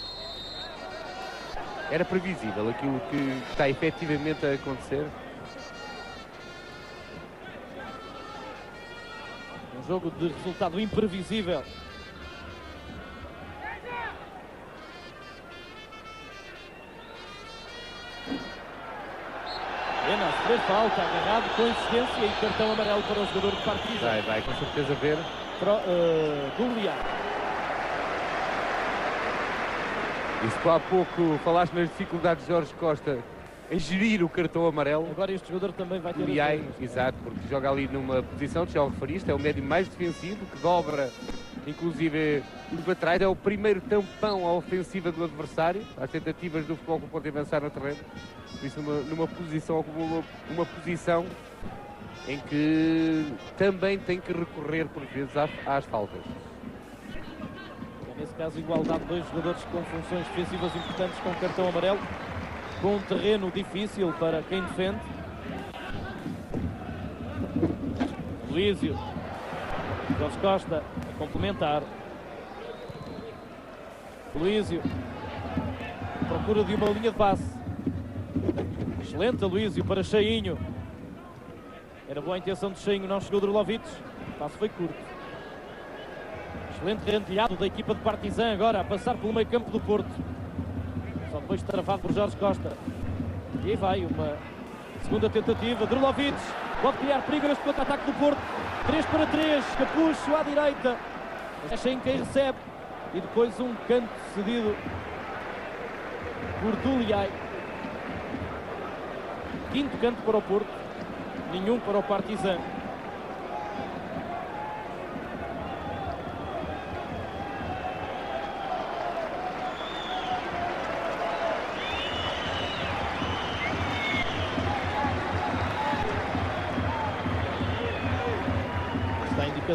S2: Era previsível aquilo que está efetivamente a acontecer.
S1: Um jogo de resultado imprevisível. Pena a sofrer falta, agarrado com insistência e cartão amarelo para o jogador de Partizan.
S2: Vai com certeza ver.
S1: Dulia.
S2: E se há pouco falaste nas dificuldades de Jorge Costa em gerir o cartão amarelo,
S1: Agora este jogador também vai ter...
S2: Duliai, exato, porque joga ali numa posição, já o referiste, é o médio mais defensivo, que dobra, inclusive, para trás, é o primeiro tampão à ofensiva do adversário, às tentativas do Futebol Clube do Porto avançar no terreno, por isso numa posição, uma posição em que também tem que recorrer, por vezes, às faltas.
S1: Nesse caso, igualdade de 2 jogadores com funções defensivas importantes com cartão amarelo, com um terreno difícil para quem defende. Luizio. Jorge Costa a complementar. Luizio. Procura de uma linha de passe. Excelente a Luizio para Cheinho. Era boa a intenção de Cheinho, não chegou Drulovic. O passe foi curto. Excelente rentilhado da equipa de Partizan agora a passar pelo meio campo do Porto. Só depois travado por Jorge Costa. E aí vai uma segunda tentativa. Drulovic pode criar perigo neste contra-ataque do Porto. 3-3, Capucho à direita. Deixa em quem recebe. E depois um canto cedido por Duliai. 5º canto para o Porto. Nenhum para o Partizan.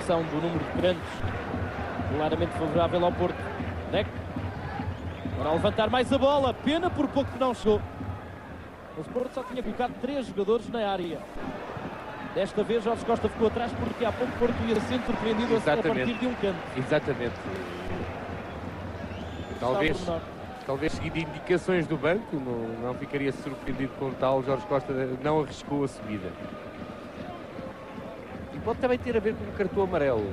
S1: Do número de grandes claramente favorável ao Porto. Deco para levantar mais a bola, Pena por pouco que não chegou, mas o Porto só tinha colocado 3 jogadores na área. Desta vez Jorge Costa ficou atrás porque há pouco o Porto ia sendo surpreendido a partir de um canto.
S2: Exatamente. Talvez seguindo indicações do banco, não ficaria surpreendido com tal. Jorge Costa não arriscou a subida. Pode também ter a ver com o cartão amarelo.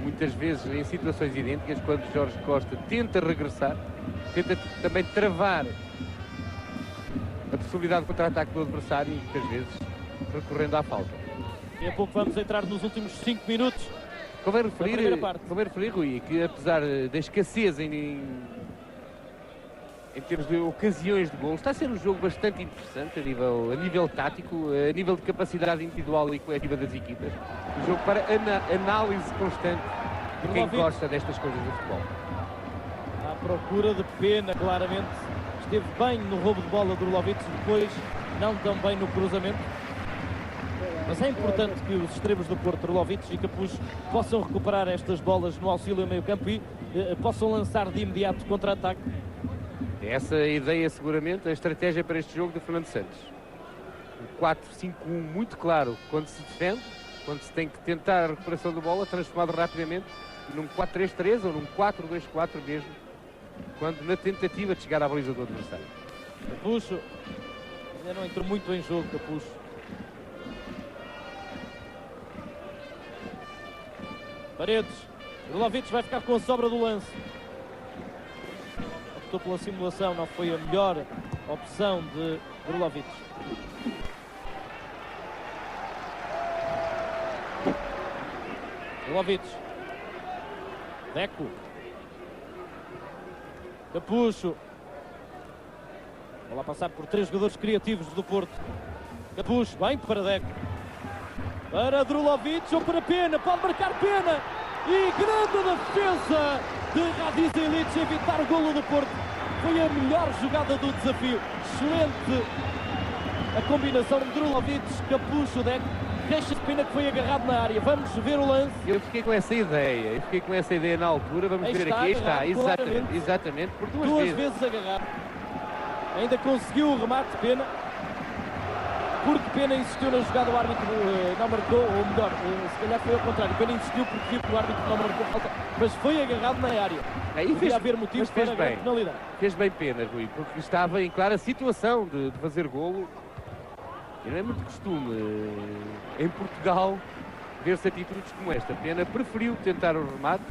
S2: Muitas vezes, em situações idênticas, quando Jorge Costa tenta regressar, tenta também travar a possibilidade de contra-ataque do adversário e, muitas vezes, recorrendo à falta.
S1: Daqui a pouco vamos entrar nos últimos 5 minutos.
S2: Convém referir, Rui, que apesar da escassez em termos de ocasiões de gol. Está a ser um jogo bastante interessante a nível tático, a nível de capacidade individual e coletiva das equipas. Um jogo para análise constante de quem gosta destas coisas do futebol.
S1: À procura de Pena, claramente. Esteve bem no roubo de bola do Vlahovic, depois não tão bem no cruzamento. Mas é importante que os extremos do Porto, Vlahovic e Capucho, possam recuperar estas bolas no auxílio meio campo e possam lançar de imediato contra-ataque.
S2: Essa é a ideia, seguramente, a estratégia para este jogo de Fernando Santos. Um 4-5-1 muito claro quando se defende, quando se tem que tentar a recuperação da bola, transformado rapidamente num 4-3-3 ou num 4-2-4 mesmo, quando na tentativa de chegar à baliza do adversário.
S1: Capucho ainda não entrou muito em jogo, Capucho. Paredes, Vlahovic vai ficar com a sobra do lance. Optou pela simulação, não foi a melhor opção de Vlahovic. Vlahovic, Deco, Capucho. Vai lá passar por 3 jogadores criativos do Porto. Capucho, bem para Deco. Para Drulovic ou para Pena, pode marcar Pena. E grande defesa de Radiz Ilic, evitar o golo do Porto. Foi a melhor jogada do desafio. Excelente a combinação de Drulovic, Capucho, Deco. Deixa-se Pena que foi agarrado na área. Vamos ver o lance.
S2: Eu fiquei com essa ideia, na altura. Vamos ver aqui, está, exatamente, por duas
S1: vezes agarrado. Ainda conseguiu o remate, Pena. Porque Pena insistiu na jogada, o árbitro não marcou, ou melhor, se calhar foi ao contrário. Pena insistiu porque viu que o árbitro não marcou falta, mas foi agarrado na área.
S2: Aí
S1: podia haver motivos para a penalidade.
S2: Fez bem Pena, Rui, porque estava em clara situação de fazer golo. E não é muito costume em Portugal ver-se atitudes como esta. Pena preferiu tentar o remate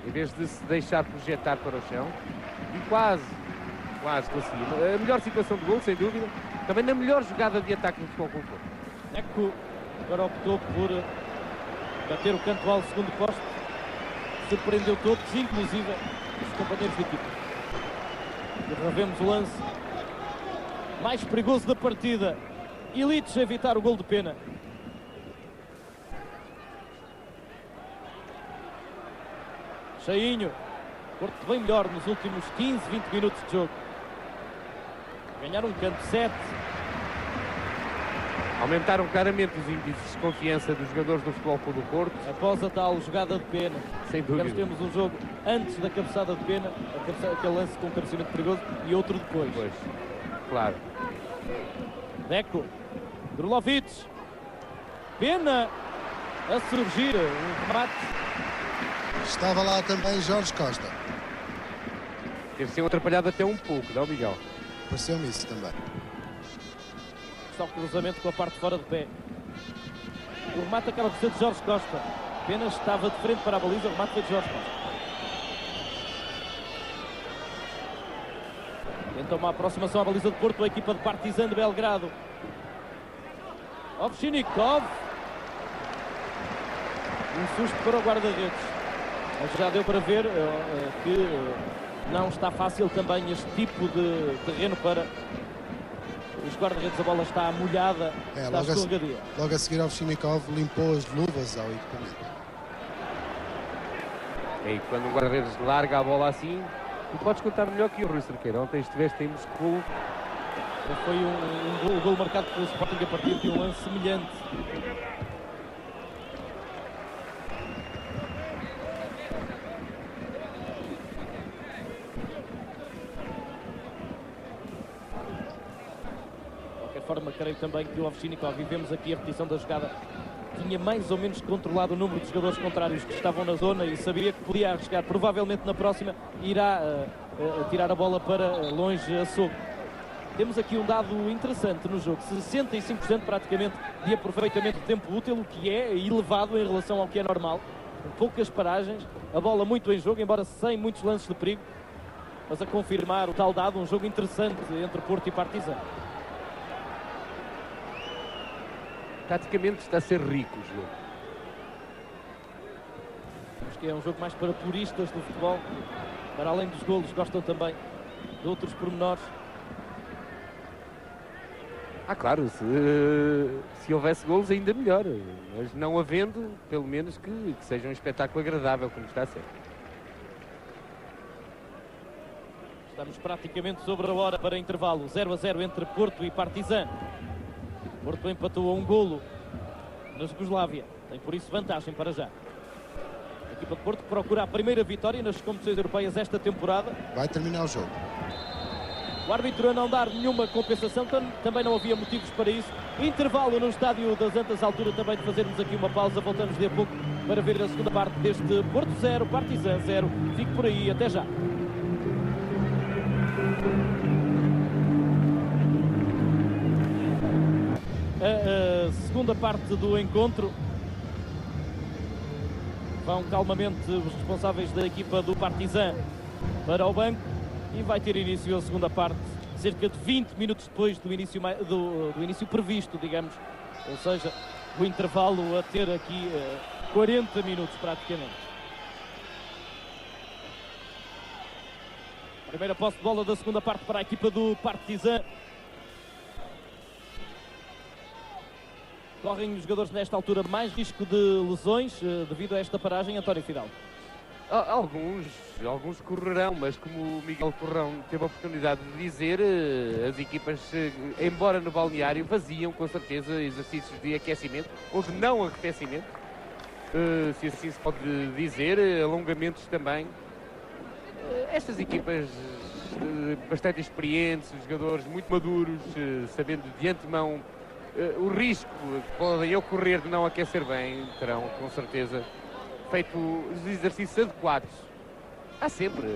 S2: em vez de se deixar projetar para o chão e quase conseguiu. A melhor situação de gol, sem dúvida, também na melhor jogada de ataque do Futebol Clube do Porto.
S1: Deco agora optou por bater o canto ao segundo poste, surpreendeu todos, inclusive os companheiros de equipa. E revemos o lance mais perigoso da partida. Ilic a evitar o gol de Pena. Cheinho. Porto bem melhor nos últimos 15, 20 minutos de jogo. Ganhar um canto 7.
S2: Aumentaram claramente os índices de confiança dos jogadores do Futebol Clube do Porto.
S1: Após a tal jogada de Pena.
S2: Sem dúvida.
S1: Nós temos um jogo antes da cabeçada de Pena, aquele lance com cabeceamento perigoso, e outro depois.
S2: Pois, claro.
S1: Deco, Drulovic, Pena a surgir, um remate.
S3: Estava lá também Jorge Costa.
S2: Teve sido atrapalhado até um pouco, não, Miguel?
S3: Pareceu-me isso também.
S1: Só cruzamento com a parte fora de pé. O remate acaba por ser de Jorge Costa. Pena estava de frente para a baliza, o remate foi de Jorge Costa. Tenta uma aproximação à baliza de Porto, a equipa de Partizan de Belgrado. Ovchinnikov. Um susto para o guarda-redes. Mas já deu para ver que não está fácil também este tipo de terreno para os guarda-redes. A bola está molhada, está escorregadia.
S3: Logo a seguir, Ovchinnikov limpou as luvas ao equipamento.
S2: E quando um guarda-redes larga a bola assim, tu podes contar melhor que o Rui Cerqueira. Ontem estiveste em Moscou.
S1: Foi um gol marcado pelo Sporting a partir de um lance semelhante. De qualquer forma, creio também que o Ovchinnikov, vivemos aqui a repetição da jogada, tinha mais ou menos controlado o número de jogadores contrários que estavam na zona e sabia que podia arriscar. Provavelmente na próxima irá tirar a bola para longe a soco. Temos aqui um dado interessante no jogo, 65% praticamente de aproveitamento de tempo útil, o que é elevado em relação ao que é normal. Poucas paragens, a bola muito em jogo, embora sem muitos lances de perigo, mas a confirmar o tal dado, um jogo interessante entre Porto e Partizan.
S2: Taticamente está a ser rico o jogo.
S1: Acho que é um jogo mais para puristas do futebol. para além dos golos, gostam também de outros pormenores.
S2: Claro, se houvesse golos ainda melhor, mas não havendo, pelo menos que seja um espetáculo agradável, como está a ser.
S1: Estamos praticamente sobre a hora para intervalo. 0-0 entre Porto e Partizan. Porto empatou a um golo na Jugoslávia. Tem por isso vantagem para já. A equipa de Porto procura a primeira vitória nas competições europeias esta temporada.
S3: Vai terminar o jogo.
S1: O árbitro a não dar nenhuma compensação, também não havia motivos para isso. Intervalo no estádio das Antas, altura também de fazermos aqui uma pausa. Voltamos de a pouco para ver a segunda parte deste Porto 0, Partizan 0. Fique por aí, até já. A segunda parte do encontro. Vão calmamente os responsáveis da equipa do Partizan para o banco e vai ter início a segunda parte, cerca de 20 minutos depois do início, do início previsto, digamos. Ou seja, o intervalo a ter aqui 40 minutos praticamente. Primeira posse de bola da segunda parte para a equipa do Partizan. Correm os jogadores nesta altura mais risco de lesões devido a esta paragem, António Fidalgo.
S2: Alguns correrão, mas como o Miguel Corrão teve a oportunidade de dizer, as equipas, embora no balneário, faziam com certeza exercícios de aquecimento ou de não arrefecimento, se assim se pode dizer, alongamentos também. Estas equipas bastante experientes, jogadores muito maduros, sabendo de antemão o risco que podem ocorrer de não aquecer bem, terão com certeza feito os exercícios adequados. Há sempre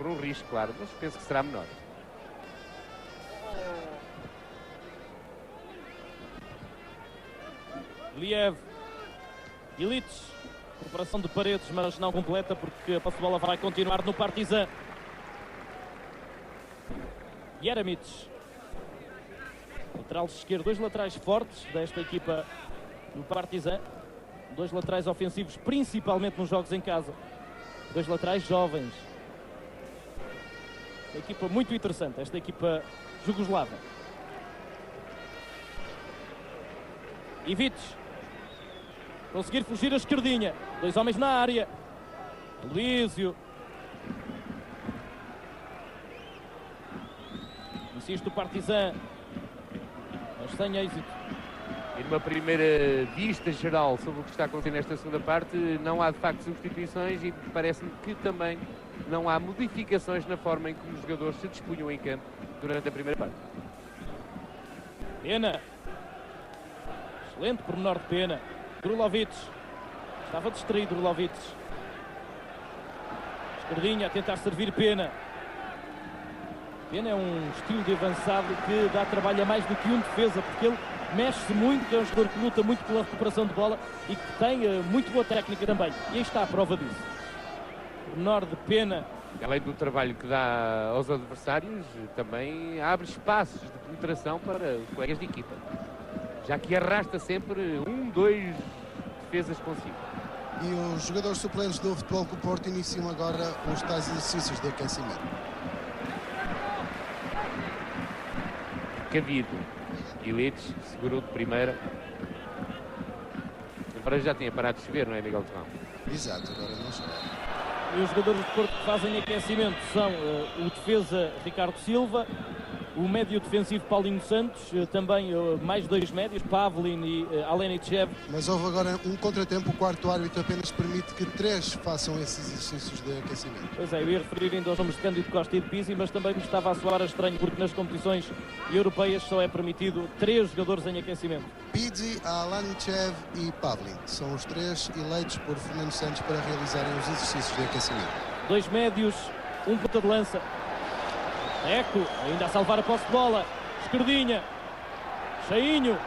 S2: um risco, claro, mas penso que será menor.
S1: Liev, Illich, recuperação de Paredes, mas não completa porque a posse de bola vai continuar no Partizan. Jeremic, lateral esquerdo, dois laterais fortes desta equipa do Partizan. Dois laterais ofensivos, principalmente nos jogos em casa. Dois laterais jovens. Uma equipa muito interessante, esta equipa jugoslava. Ivic. Conseguir fugir a esquerdinha. Dois homens na área. Luísio. Insiste o Partizan, mas sem êxito.
S2: E numa primeira vista geral sobre o que está acontecendo nesta segunda parte, não há de facto substituições e parece-me que também não há modificações na forma em que os jogadores se dispunham em campo durante a primeira parte.
S1: Pena. Excelente pormenor de Pena. Drulovic. Estava distraído Drulovic. Esquerdinha a tentar servir Pena. Pena é um estilo de avançado que dá trabalho a mais do que um defesa, porque ele mexe-se muito, é um jogador que luta muito pela recuperação de bola e que tem muito boa técnica também. E aí está a prova disso. Menor de Pena.
S2: Além do trabalho que dá aos adversários, também abre espaços de penetração para os colegas de equipa. Já que arrasta sempre dois defesas consigo.
S3: E os jogadores suplentes do Futebol Clube Porto iniciam agora os tais exercícios de aquecimento.
S2: Cavido. Illich segurou de primeira. Agora já tinha parado de chover, não é, Miguel Torrão?
S3: Exato, agora não chove.
S1: E os jogadores de Porto que fazem aquecimento são o defesa Ricardo Silva, o médio defensivo Paulinho Santos, também mais dois médios, Pavlin e Alenichev.
S3: Mas houve agora um contratempo, o quarto árbitro apenas permite que 3 façam esses exercícios de aquecimento.
S1: Pois é, eu ia referir ainda aos nomes de Cândido Costa e de Pizzi, mas também me estava a soar estranho porque nas competições europeias só é permitido 3 jogadores em aquecimento.
S3: Pizzi, Alenichev e Pavlin são os 3 eleitos por Fernando Santos para realizarem os exercícios de aquecimento. 2
S1: médios, um ponta de lança. Eco, ainda a salvar a posse de bola. Esquerdinha. Cheinho.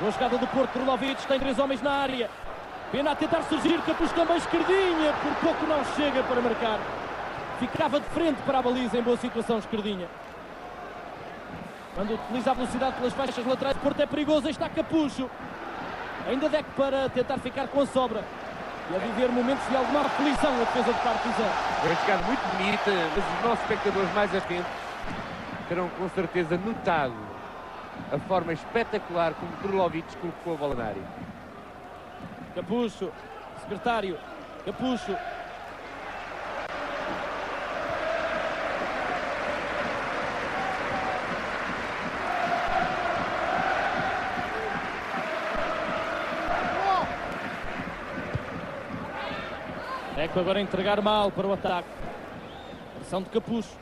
S1: Boa jogada do Porto. Drulovic tem 3 homens na área. Pena a tentar surgir. Capuz também esquerdinha. Por pouco não chega para marcar. Ficava de frente para a baliza em boa situação Esquerdinha. Quando utiliza a velocidade pelas faixas laterais, o Porto é perigoso. Aí está Capucho. Ainda Deco para tentar ficar com a sobra. E a viver momentos de alguma aflição a defesa de Partizan.
S2: Foi jogada muito bonita, mas os nossos espectadores mais atentos terão com certeza notado a forma espetacular como Drulovic colocou a bola na área.
S1: Capucho, secretário, Capucho. Eco agora a entregar mal para o ataque. Pressão de Capucho.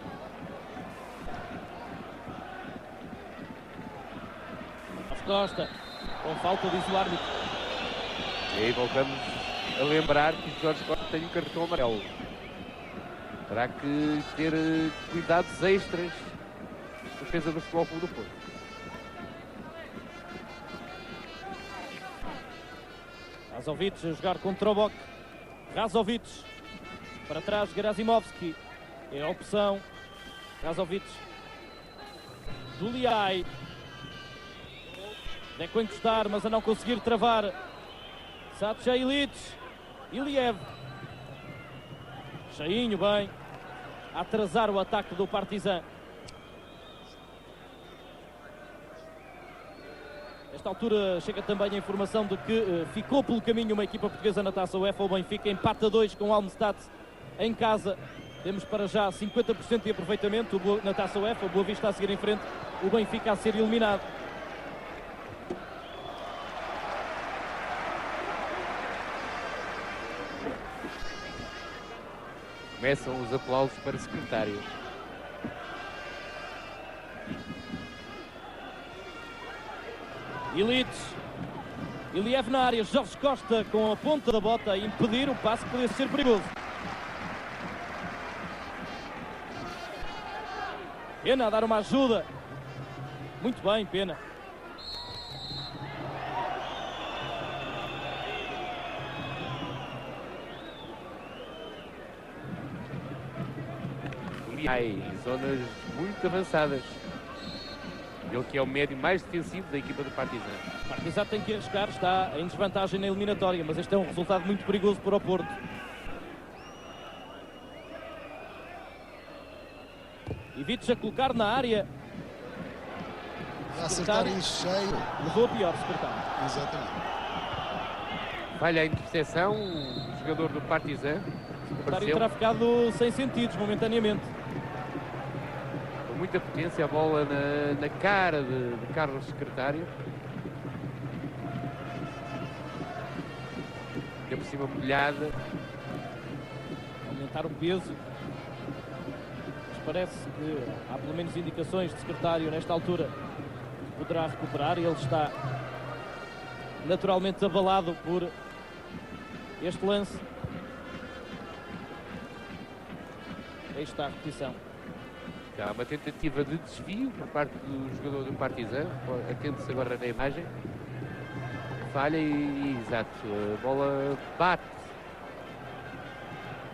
S1: Costa, com falta diz o árbitro.
S2: E aí voltamos a lembrar que o Jorge Costa tem um cartão amarelo. Terá que ter cuidados extras na defesa do Futebol Clube do Porto.
S1: Razovic a jogar com Trobok. Razovic para trás, Gerazimovski. É a opção. Razovic. Juliai. Deco encostar, mas a não conseguir travar. Satya Ilic. Iliev. Cheinho bem. A atrasar o ataque do Partizan. Nesta altura chega também a informação de que ficou pelo caminho uma equipa portuguesa na Taça UEFA. O Benfica empata 2 com o Almstad em casa. Temos para já 50% de aproveitamento na Taça UEFA. O Boa Vista a seguir em frente. O Benfica a ser eliminado.
S2: Começam os aplausos para o secretário.
S1: Ilic. Iliev na área. Jorge Costa com a ponta da bota a impedir o passe que podia ser perigoso. Pena a dar uma ajuda. Muito bem, Pena.
S2: Em zonas muito avançadas. Ele que é o médio mais defensivo da equipa do Partizan.
S1: O Partizan tem que arriscar, está em desvantagem na eliminatória, mas este é um resultado muito perigoso para o Porto. Ivic a colocar na área.
S3: A acertar em cheio.
S1: Levou a pior, secretário.
S3: Exatamente.
S2: Falha a interseção, o jogador do Partizan.
S1: O secretário terá ficado sem sentidos momentaneamente.
S2: Com muita potência, a bola na cara de Carlos Secretário. E por cima molhada.
S1: Aumentar o peso. Mas parece que há pelo menos indicações de Secretário nesta altura. Poderá recuperar e ele está naturalmente abalado por este lance. Aí está a repetição.
S2: Há uma tentativa de desvio por parte do jogador do Partizan. Atente-se agora na imagem. Falha e exato. A bola bate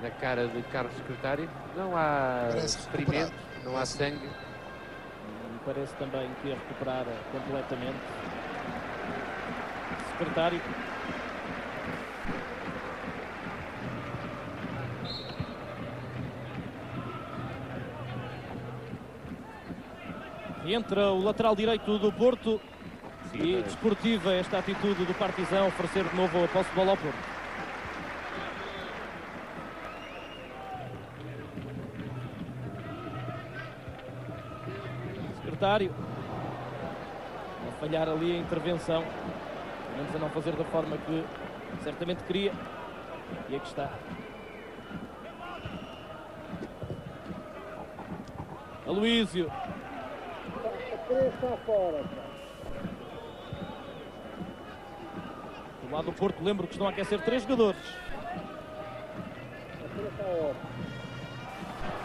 S2: na cara de Carlos Secretário. Não há ferimento, não há sangue.
S1: E parece também que ia recuperar completamente. Secretário. Entra o lateral direito do Porto. Sim, e desportiva esta atitude do Partizan, oferecer de novo a posse de bola ao Porto. Secretário a falhar ali a intervenção, pelo menos a não fazer da forma que certamente queria. E aqui está Aloísio. Do lado do Porto, lembro que estão a aquecer 3 jogadores.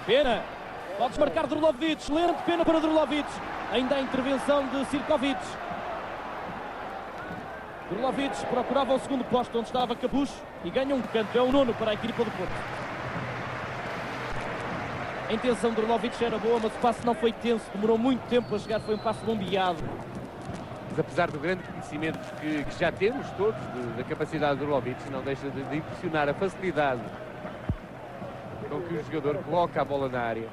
S1: Pena. Pode desmarcar Drulovic. Excelente Pena para Drulovic. Ainda a intervenção de Sirkovic. Drulovic procurava o segundo posto onde estava Capucho e ganha um canto. É o 9º para a equipa do Porto. A intenção de Drulovic era boa, mas o passe não foi tenso. Demorou muito tempo a chegar. Foi um passe bombeado.
S2: mas apesar do grande conhecimento que já temos todos da capacidade do Drulovic, não deixa de impressionar a facilidade com que o jogador coloca a bola na área,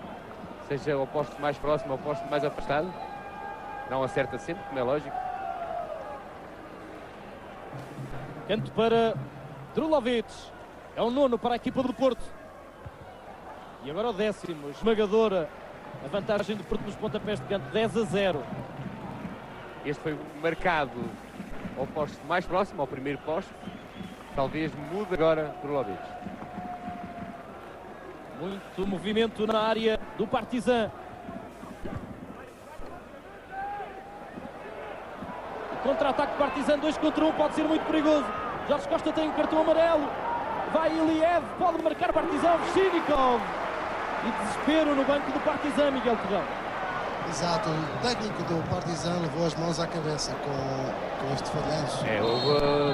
S2: seja ao posto mais próximo ou ao posto mais afastado. Não acerta sempre, como é lógico.
S1: Canto para Drulovic. É o 9º para a equipa do Porto. E agora o 10º. Esmagadora a vantagem do Porto nos pontapés de canto. 10-0.
S2: Este foi marcado ao posto mais próximo, ao primeiro posto. Talvez mude agora Drulovic.
S1: Muito movimento na área do Partizan. Contra-ataque Partizan, 2 contra 1, pode ser muito perigoso. Jorge Costa tem um cartão amarelo. Vai Iliev, pode marcar Partizan, Vshirikov. E desespero no banco do Partizan, Miguel Torrão.
S3: Exato, o técnico do Partizan levou as mãos à cabeça com este falhanço.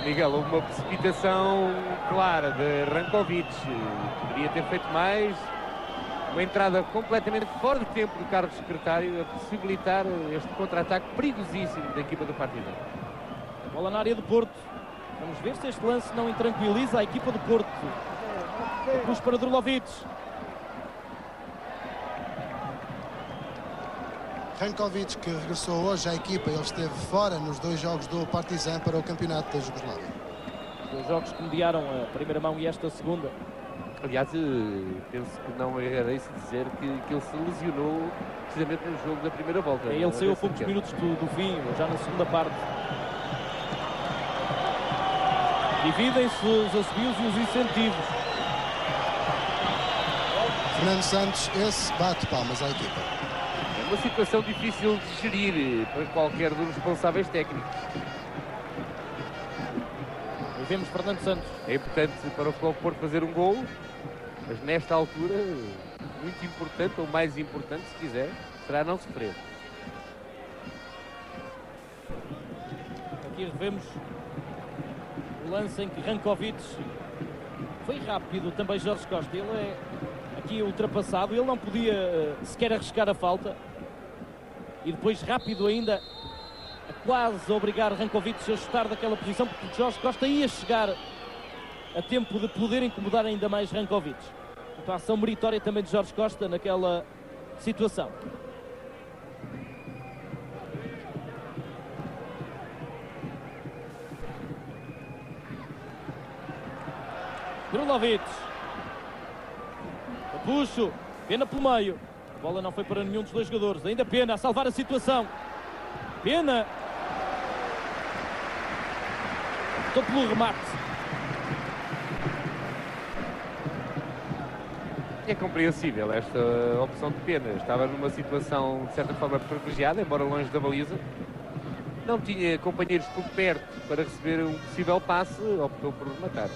S2: Miguel, houve uma precipitação clara de Rankovic. Poderia ter feito mais. Uma entrada completamente fora de tempo do Carlos Secretário a possibilitar este contra-ataque perigosíssimo da equipa do Partizan.
S1: Bola na área do Porto. Vamos ver se este lance não intranquiliza a equipa do Porto. Puxa para Drulovic.
S3: Rankovic, que regressou hoje à equipa, ele esteve fora nos 2 jogos do Partizan para o campeonato da Jugoslávia.
S1: 2 jogos que mediaram a primeira mão e esta segunda.
S2: Aliás, penso que não errarei se dizer que ele se lesionou precisamente no jogo da primeira volta.
S1: Ele saiu a poucos minutos do fim, já na segunda parte. Dividem-se os assobios e os incentivos.
S3: Fernando Santos, esse bate palmas à equipa.
S2: É uma situação difícil de gerir para qualquer dos responsáveis técnicos.
S1: E vemos Fernando Santos.
S2: É importante para o Futebol Porto fazer um gol, mas nesta altura, muito importante, ou mais importante, se quiser, será não sofrer.
S1: Aqui vemos o lance em que Rankovic foi rápido, também Jorge Costa. Ele é aqui ultrapassado, ele não podia sequer arriscar a falta. E depois rápido ainda, a quase obrigar Rankovic a ajustar daquela posição, porque Jorge Costa ia chegar a tempo de poder incomodar ainda mais Rankovic. Então, a ação meritória também de Jorge Costa naquela situação. Drulovic. Puxo. Pena pelo meio. A bola não foi para nenhum dos 2 jogadores. Ainda Pena a salvar a situação. Pena. Estou pelo remate.
S2: É compreensível esta opção de Pena. Estava numa situação de certa forma privilegiada, embora longe da baliza. Não tinha companheiros por perto para receber um possível passe, optou por rematar.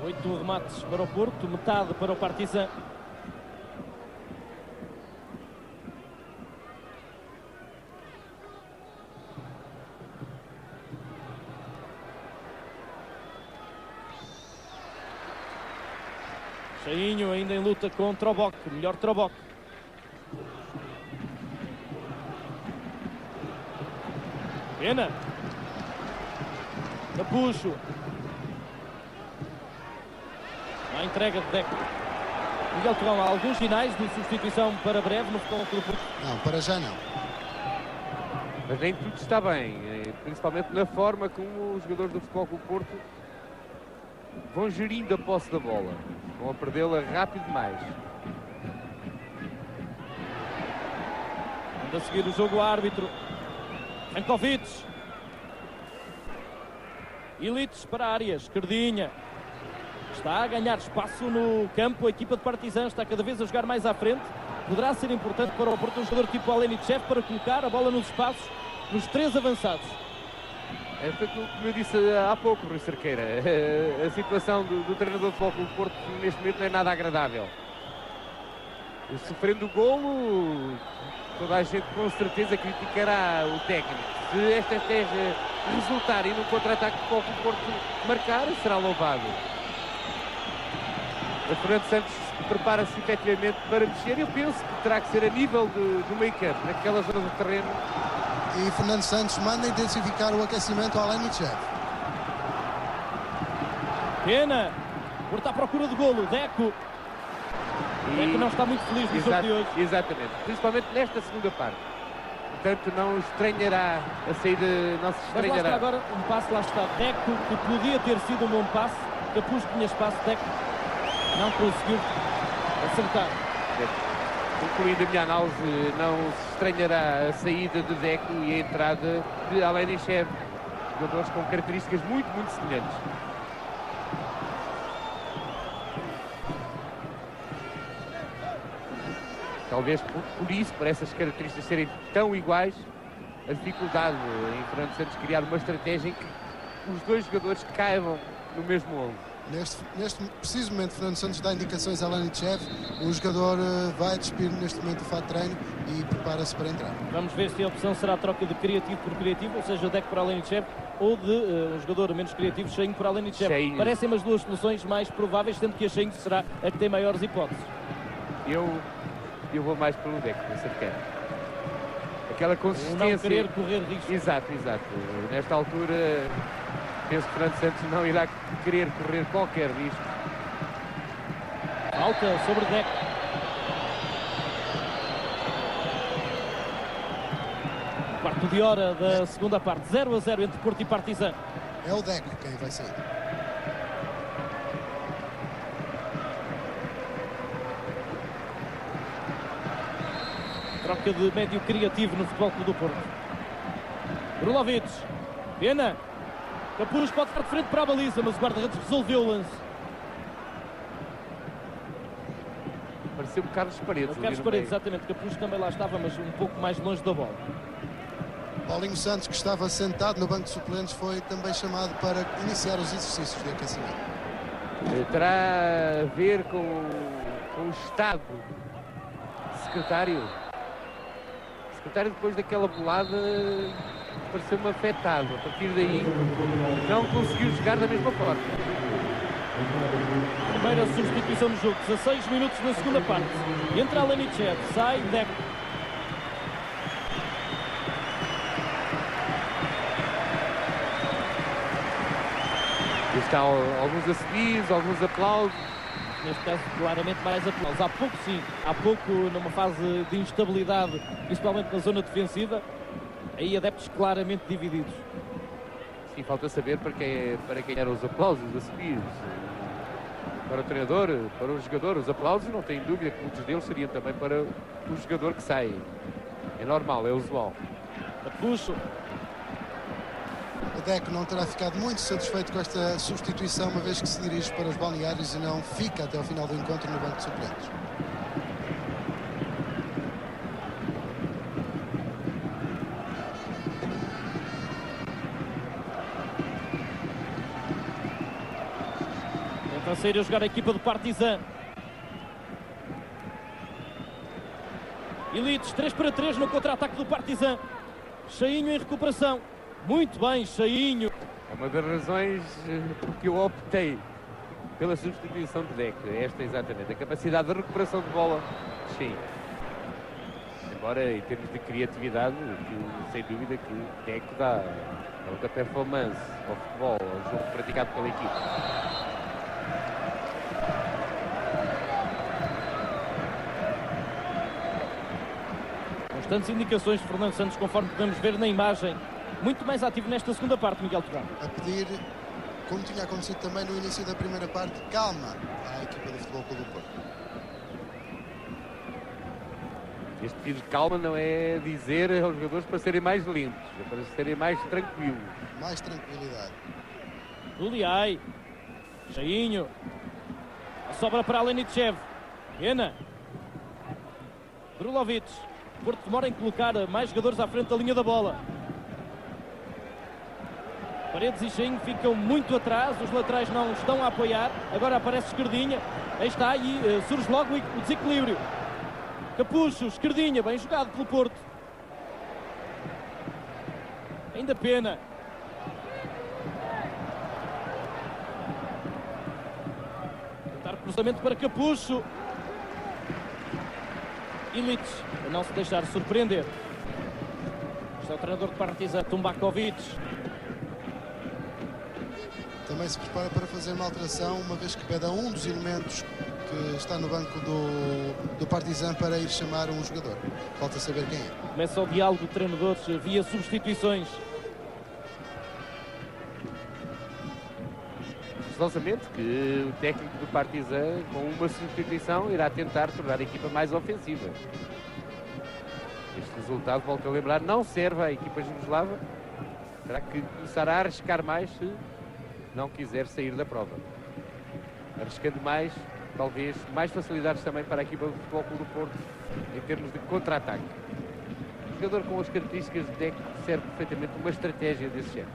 S1: 8 remates para o Porto, metade para o Partizan. Cheinho ainda em luta com Troboc, melhor Troboc. Pena. Capucho. A entrega de Deco. Miguel Torrão, há alguns sinais de substituição para breve no Futebol Clube do Porto?
S3: Não, para já não.
S2: Mas nem tudo está bem, principalmente na forma como os jogadores do Futebol Clube do Porto vão gerindo a posse da bola. Vão a perdê-la rápido demais.
S1: Anda a seguir o jogo o árbitro. Rankovic. Illich para a área. Esquerdinha. Está a ganhar espaço no campo. A equipa de Partizan está cada vez a jogar mais à frente. Poderá ser importante para o Porto um jogador tipo Alenichev para colocar a bola nos espaços nos 3 avançados.
S2: É como eu disse há pouco, Rui Cerqueira. A situação do treinador de Futebol Clube do Porto neste momento não é nada agradável. Sofrendo o golo, toda a gente com certeza criticará o técnico. Se esta estratégia resultar e no contra-ataque do Futebol Clube do Porto marcar, será louvado. O Fernando Santos prepara-se efetivamente para descer. Eu penso que terá que ser a nível do meio campo, naquela zona do terreno,
S3: E Fernando Santos manda intensificar o aquecimento ao Lenichev.
S1: Pena. Porto à procura de golo. Deco. Deco não está muito feliz no jogo de hoje.
S2: Exatamente. Principalmente nesta segunda parte. Portanto, não estranhará a saída, não se
S1: Mas lá está
S2: estranhará.
S1: agora um passe, lá está Deco, que podia ter sido um bom passe. Capuz tinha espaço, Deco não conseguiu acertar.
S2: Concluindo a minha análise, não se estranhará a saída de Deco e a entrada de Alenichev, jogadores com características muito semelhantes. Talvez por isso, por essas características serem tão iguais, a dificuldade em Fernando Santos criar uma estratégia em que os dois jogadores caibam no mesmo 11.
S3: Neste preciso momento, Fernando Santos dá indicações a Lenichev. O jogador vai despir neste momento o fato de treino e prepara-se para entrar.
S1: Vamos ver se a opção será a troca de criativo por criativo, ou seja, Deco por Alenichev, ou de um jogador menos criativo, Cheinho por Alenichev. Parecem-me as duas soluções mais prováveis, sendo que a Cheinho será a que tem maiores hipóteses.
S2: Eu vou mais pelo Deco, com certeza. Aquela consistência.
S1: Não querer correr risco.
S2: Exato. Nesta altura, penso que Fernando Santos não irá querer correr qualquer risco.
S1: Falta sobre Deco. Quarto de hora da segunda parte. 0-0 entre Porto e Partizan.
S3: É o Deco quem vai sair.
S1: Troca de médio criativo no Futebol Clube do Porto. Brulovic. Pena. Capuz pode ficar de frente para a baliza, mas o guarda-redes resolveu o lance.
S2: Pareceu-me Carlos Paredes.
S1: Carlos Paredes, exatamente. Capuz também lá estava, mas um pouco mais longe da bola.
S3: Paulinho Santos, que estava sentado no banco de suplentes, foi também chamado para iniciar os exercícios de aquecimento.
S2: Terá a ver com o estado secretário. O secretário, depois daquela bolada, pareceu-me afetado. A partir daí, não conseguiu jogar da mesma forma.
S1: Primeira substituição no jogo, 16 minutos na segunda parte. Entra Lenichev, sai Deco.
S2: E está alguns assobios, alguns aplausos.
S1: Neste caso, claramente mais aplausos. Há pouco, sim. Há pouco, numa fase de instabilidade, principalmente na zona defensiva, aí adeptos claramente divididos.
S2: Sim, falta saber para quem eram os aplausos, os assobios. Para o treinador, para o jogador, os aplausos, não tenho dúvida que muitos deles seriam também para o jogador que sai. É normal, é usual.
S1: Puxo.
S3: O Deco não terá ficado muito satisfeito com esta substituição, uma vez que se dirige para os balneários e não fica até ao final do encontro no banco de suplentes.
S1: Tenta sair a jogar a equipa do Partizan. Elites, 3-3 no contra-ataque do Partizan. Cheinho em recuperação. Muito bem, Cheinho.
S2: É uma das razões porque eu optei pela substituição de Deco. Esta exatamente, a capacidade de recuperação de bola, sim. Embora em termos de criatividade, sem dúvida que Deco dá outra performance ao futebol, ao jogo praticado pela equipe.
S1: Constantes indicações de Fernando Santos, conforme podemos ver na imagem. Muito mais ativo nesta segunda parte, Miguel Torrado.
S3: A pedir, como tinha acontecido também no início da primeira parte, calma à equipa do Futebol Clube do Porto.
S2: Este pedido de calma não é dizer aos jogadores para serem mais lentos, é para serem mais tranquilos.
S3: Mais tranquilidade.
S1: Uliai. Cheinho. A sobra para Lenichev. Pena. Brulovic. Porto demora em colocar mais jogadores à frente da linha da bola. Paredes e Cheinho ficam muito atrás, os laterais não estão a apoiar. Agora aparece Esquerdinha, aí está, e surge logo o desequilíbrio. Capucho, Esquerdinha, bem jogado pelo Porto. Ainda Pena. Tentar cruzamento para Capucho. Illich, a não se deixar surpreender. Este é o treinador de Partizan, Tumbakovic.
S3: Também se prepara para fazer uma alteração, uma vez que pede a um dos elementos que está no banco do Partizan para ir chamar um jogador. Falta saber quem é.
S1: Começa o diálogo de treinadores via substituições.
S2: Precisamente que o técnico do Partizan, com uma substituição, irá tentar tornar a equipa mais ofensiva. Este resultado, volto a lembrar, não serve à equipa jugoslava. Terá que começar a arriscar mais se não quiser sair da prova. Arriscando mais, talvez mais facilidades também para a equipa do Futebol Clube do Porto em termos de contra-ataque. Um jogador com as características de Deco serve perfeitamente uma estratégia desse género.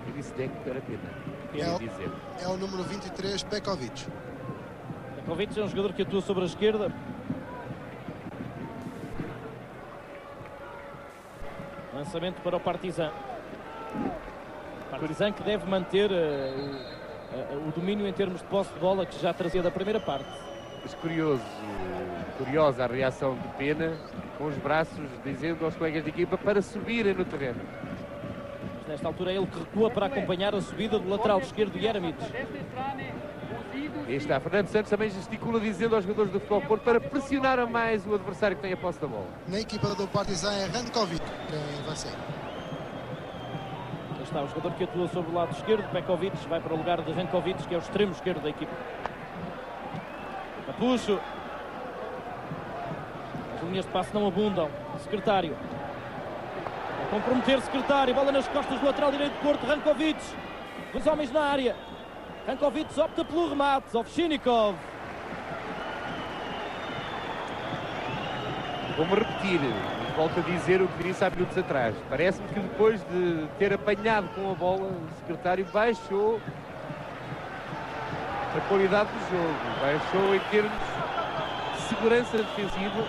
S2: Eu disse Deco para pena dizer.
S3: É o número 23, Pekovic.
S1: Pekovic é um jogador que atua sobre a esquerda. Lançamento para o Partizan. Partizan que deve manter o domínio em termos de posse de bola que já trazia da primeira parte.
S2: Mas curiosa a reação de Pena, com os braços dizendo aos colegas de equipa para subirem no terreno.
S1: Mas nesta altura é ele que recua para acompanhar a subida do lateral esquerdo, Jeremic.
S2: Aí está, Fernando Santos também gesticula dizendo aos jogadores do Futebol Porto para pressionar a mais o adversário que tem a posse da bola.
S3: Na equipa do Partizan é Rankovic quem vai sair.
S1: Aí está o jogador que atua sobre o lado esquerdo, Pekovic, vai para o lugar de Rankovic, que é o extremo esquerdo da equipa. Capucho. As linhas de passe não abundam. Secretário. A comprometer Secretário, bola nas costas do lateral direito do Porto, Rankovic. 2 homens na área. Rankovic opta pelo remate, Ovchinikov.
S2: Vou-me repetir, mas volto a dizer o que disse há minutos atrás. Parece-me que depois de ter apanhado com a bola, o secretário baixou a qualidade do jogo, baixou em termos de segurança defensiva,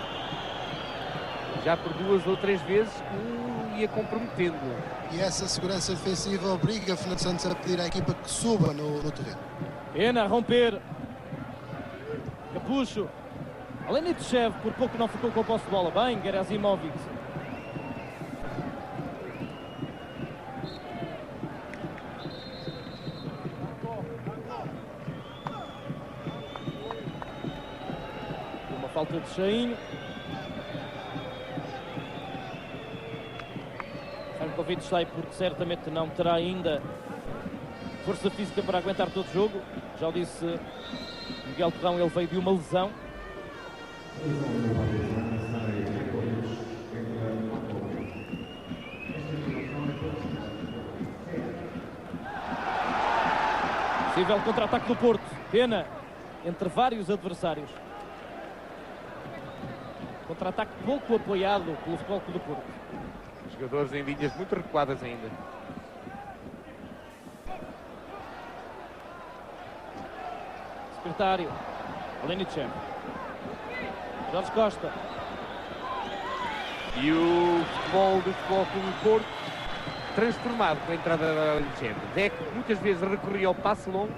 S2: já por 2 ou 3 vezes que ia comprometendo.
S3: E essa segurança defensiva obriga Fernando Santos a pedir à equipa que suba no terreno.
S1: Pena a romper. Capucho. Alenitchev por pouco não ficou com a posse de bola. Bem, Gerasimovic. Uma falta de Cheinho. Rankovic sai porque certamente não terá ainda força física para aguentar todo o jogo. Já o disse Miguel Torrão, ele veio de uma lesão. Possível contra-ataque do Porto. Pena entre vários adversários. Contra-ataque pouco apoiado pelo Futebol Clube do Porto.
S2: Jogadores em linhas muito recuadas ainda.
S1: Secretário. Alenitchev. Jorge Costa.
S2: E o futebol do Futebol Clube do Porto transformado com a entrada da Alenitchev. Deco muitas vezes recorria ao passe longo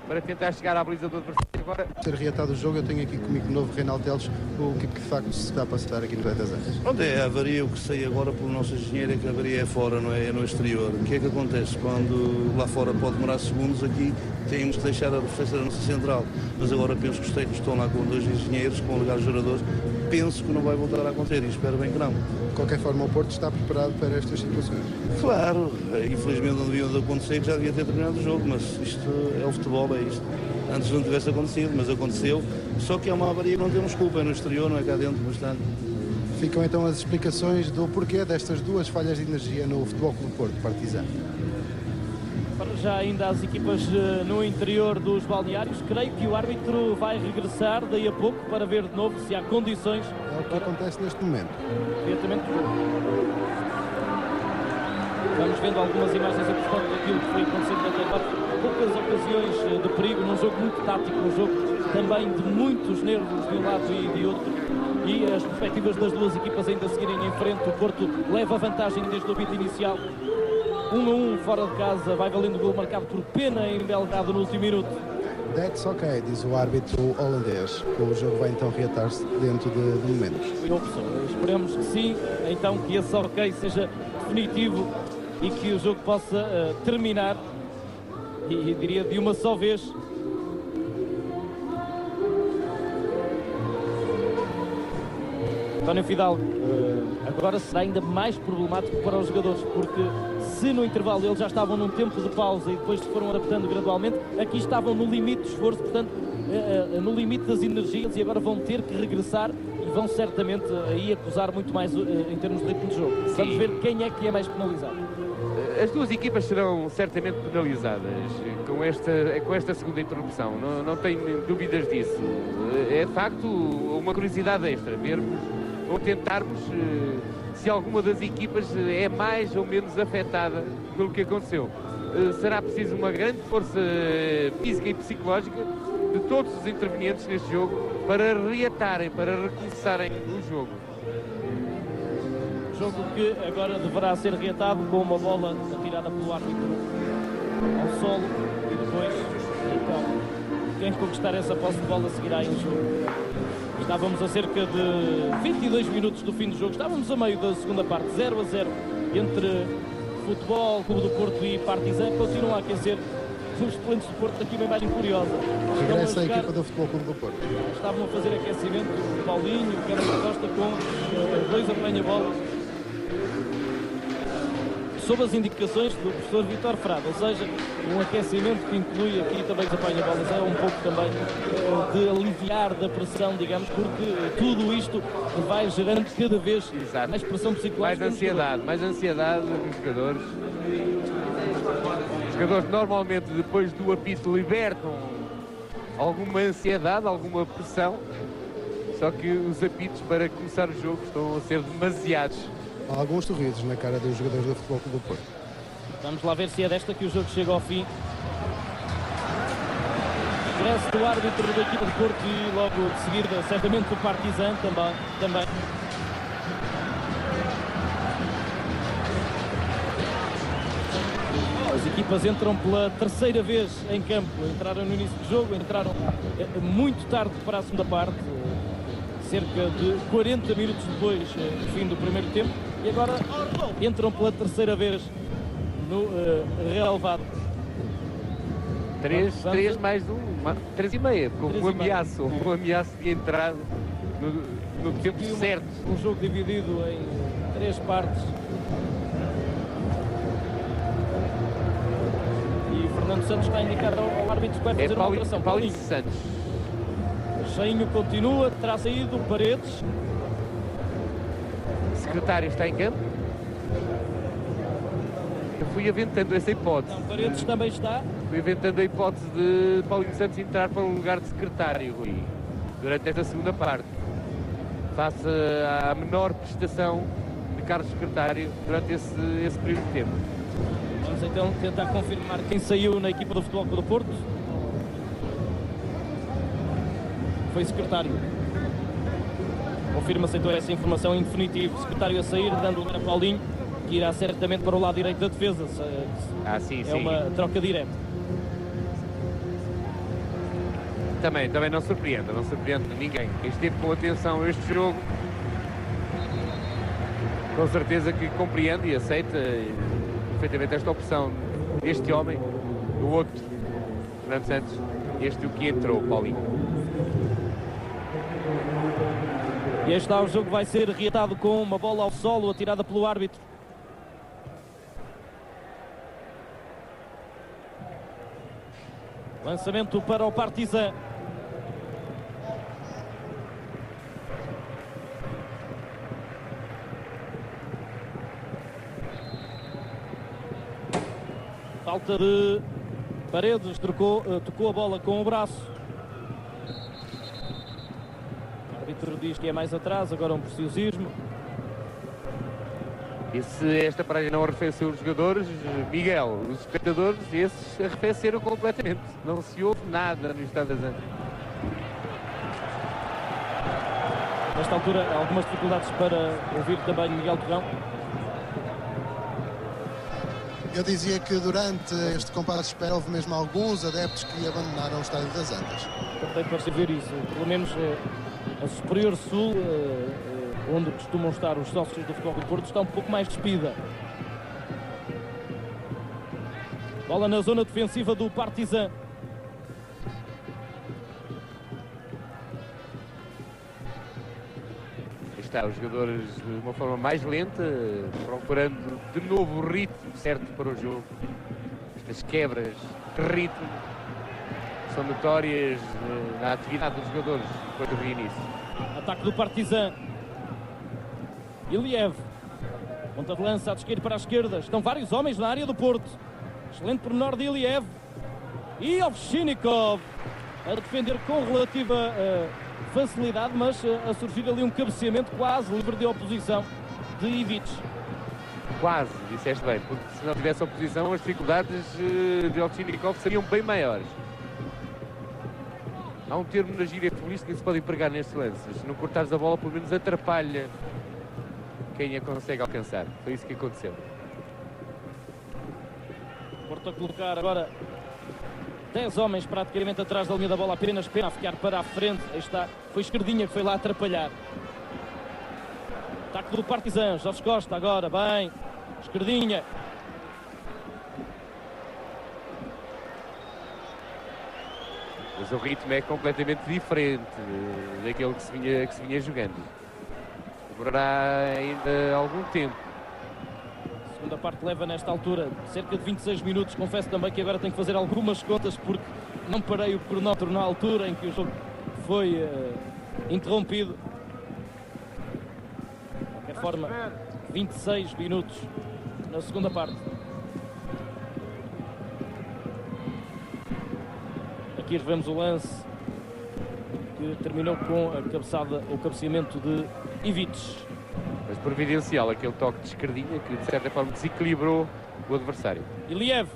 S2: para tentar chegar à baliza do adversário. Agora,
S3: Ser reatado o jogo, eu tenho aqui comigo o novo Reinaldo Teles, o que de facto se está a passar aqui no Partizan.
S4: Onde é a avaria, o que sei agora pelo nosso engenheiro é que a avaria é fora, não é no exterior. O que é que acontece? Quando lá fora pode demorar segundos, aqui temos que deixar a arrefecer a nossa central. Mas agora penso que os técnicos estão lá com 2 engenheiros, com lugares geradores. Penso que não vai voltar a acontecer e espero bem que não.
S3: De qualquer forma, o Porto está preparado para estas situações.
S4: Claro, infelizmente não deviam de acontecer, que já devia ter terminado o jogo, mas isto é o futebol, é isto. Antes não tivesse acontecido, mas aconteceu. Só que é uma avaria que não temos culpa, é no exterior, não é cá dentro, bastante.
S3: Ficam então as explicações do porquê destas 2 falhas de energia no Futebol Clube do Porto, Partizan.
S1: Para já ainda as equipas no interior dos balneários. Creio que o árbitro vai regressar daí a pouco para ver de novo se há condições.
S3: É o que acontece neste momento.
S1: Diretamente do jogo. Vamos vendo algumas imagens a propósito daquilo que foi acontecendo até agora. Poucas ocasiões de perigo, num jogo muito tático, um jogo também de muitos nervos de um lado e de outro. E as perspectivas das 2 equipas ainda seguirem em frente. O Porto leva vantagem desde o apito inicial. 1-1 fora de casa, vai valendo o gol marcado por Pena em Belgrado no último minuto.
S3: That's ok, diz o árbitro holandês. O jogo vai então reatar-se dentro de momentos.
S1: Esperemos que sim, então que esse ok seja definitivo e que o jogo possa terminar, e diria de uma só vez. António Fidalgo, agora será ainda mais problemático para os jogadores, porque se no intervalo eles já estavam num tempo de pausa e depois se foram adaptando gradualmente, aqui estavam no limite do esforço, portanto, no limite das energias, e agora vão ter que regressar e vão certamente aí acusar muito mais em termos de ritmo de jogo.
S2: Sim.
S1: Vamos ver quem é que é mais penalizado.
S2: As duas equipas serão certamente penalizadas com esta segunda interrupção, não tenho dúvidas disso. É de facto uma curiosidade extra, vermos ou tentarmos se alguma das equipas é mais ou menos afetada pelo que aconteceu. Será preciso uma grande força física e psicológica de todos os intervenientes neste jogo para reatarem, para recomeçarem o jogo.
S1: Jogo que agora deverá ser reatado com uma bola atirada pelo árbitro ao solo e depois, então, quem conquistar essa posse de bola seguirá em jogo. Estávamos a cerca de 22 minutos do fim do jogo, estávamos a meio da segunda parte, 0-0 entre Futebol Clube do Porto e Partizan. Continuam a aquecer os excelentes do Porto. Aqui uma imagem curiosa.
S3: Regressa a equipa do Futebol Clube do Porto.
S1: Estavam a fazer aquecimento o Paulinho, o Kevin da Costa com dois apanha-bolas, sob as indicações do professor Vítor Frado, ou seja, um aquecimento que inclui aqui também os apanha-bolas, é um pouco também de aliviar da pressão, digamos, porque tudo isto vai gerando cada vez mais pressão psicológica.
S2: Mais ansiedade nos jogadores. Os jogadores normalmente depois do apito libertam alguma ansiedade, alguma pressão, só que os apitos para começar o jogo estão a ser demasiados.
S3: Há alguns sorrisos na cara dos jogadores do Futebol Clube do Porto.
S1: Vamos lá ver se é desta que o jogo chega ao fim. Regresso do árbitro da equipa de Porto e logo de seguida, certamente, do Partizan também. As equipas entram pela terceira vez em campo. Entraram no início do jogo, entraram muito tarde para a segunda parte, cerca de 40 minutos depois do fim do primeiro tempo, e agora entram pela terceira vez no relevado.
S2: 3 mais 3,5, com um ameaço de entrada no tempo certo.
S1: Um jogo dividido em 3 partes. E Fernando Santos está a indicar ao árbitro que vai fazer uma alteração.
S2: Paulinho Santos.
S1: Cheinho continua, terá saído Paredes.
S2: Secretário está em campo. Eu fui aventando essa hipótese.
S1: Não, Paredes também está.
S2: Fui aventando a hipótese de Paulinho Santos entrar para o lugar de secretário, Rui, durante esta segunda parte. Face à menor prestação de Carlos Secretário durante esse período de tempo.
S1: Vamos então tentar confirmar quem saiu na equipa do Futebol Clube do Porto. Foi secretário. Confirma-se então essa informação em definitivo. Secretário a sair, dando lugar a Paulinho, que irá certamente para o lado direito da defesa.
S2: Sim.
S1: Uma troca direta.
S2: Também não surpreende ninguém. Quem esteve com atenção a este jogo, com certeza que compreende e aceita perfeitamente esta opção deste homem, do outro, Fernando Santos, este o que entrou, Paulinho.
S1: E aí está, o jogo vai ser reatado com uma bola ao solo atirada pelo árbitro. Lançamento para o Partizan. Falta de Paredes, tocou a bola com o braço. O árbitro diz que é mais atrás, agora um preciosismo.
S2: E se esta paragem não arrefeceu os jogadores, Miguel, os espectadores, esses arrefeceram completamente. Não se ouve nada no Estado das Antas.
S1: Nesta altura, algumas dificuldades para ouvir também Miguel Torrão.
S3: Eu dizia que durante este compasso de espera houve mesmo alguns adeptos que abandonaram o Estádio das Antas.
S1: Também parece ver isso, pelo menos a Superior Sul, onde costumam estar os sócios do Futebol Clube do Porto, está um pouco mais despida. Bola na zona defensiva do Partizan.
S2: Está os jogadores de uma forma mais lenta, procurando de novo o ritmo certo para o jogo. Estas quebras de ritmo são notórias na atividade dos jogadores depois do reinício.
S1: Ataque do Partizan. Iliev. Ponta de lança, de esquerda para a esquerda. Estão vários homens na área do Porto. Excelente pormenor de Iliev. E Ovchinnikov a defender com relativa facilidade, mas a surgir ali um cabeceamento quase livre de oposição de Ivic.
S2: Quase, disseste bem, porque se não tivesse oposição as dificuldades de Ovchinnikov seriam bem maiores. Há um termo na gíria futebolística que se pode empregar nestes lances. Se não cortares a bola, pelo menos atrapalha quem a consegue alcançar. Foi isso que aconteceu.
S1: Porto a colocar agora 10 homens praticamente atrás da linha da bola, apenas pena a ficar para a frente. Aí está, foi Esquerdinha que foi lá atrapalhar. Ataque do Partizan, Jorge Costa agora, bem, Esquerdinha.
S2: Mas o ritmo é completamente diferente daquele que se vinha jogando. Demorará ainda algum tempo.
S1: A segunda parte leva nesta altura cerca de 26 minutos. Confesso também que agora tenho que fazer algumas contas porque não parei o cronómetro na altura em que o jogo foi interrompido. De qualquer forma, 26 minutos na segunda parte. Aqui revemos o lance que terminou com a cabeçada, o cabeceamento de Ivic.
S2: Mas providencial aquele toque de Esquerdinha que de certa forma desequilibrou o adversário.
S1: Iliev.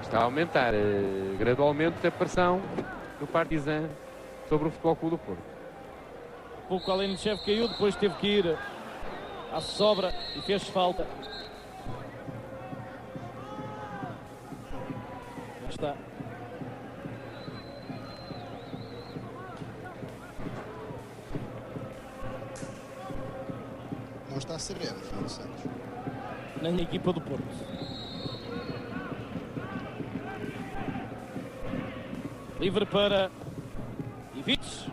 S2: Está a aumentar gradualmente a pressão do Partizan sobre o Futebol Clube do Porto.
S1: Pouco Alenichev caiu, depois teve que ir à sobra e fez falta. Já está.
S3: Não está a saber, Fernando Santos.
S1: Na equipa do Porto. Livre para Ivic.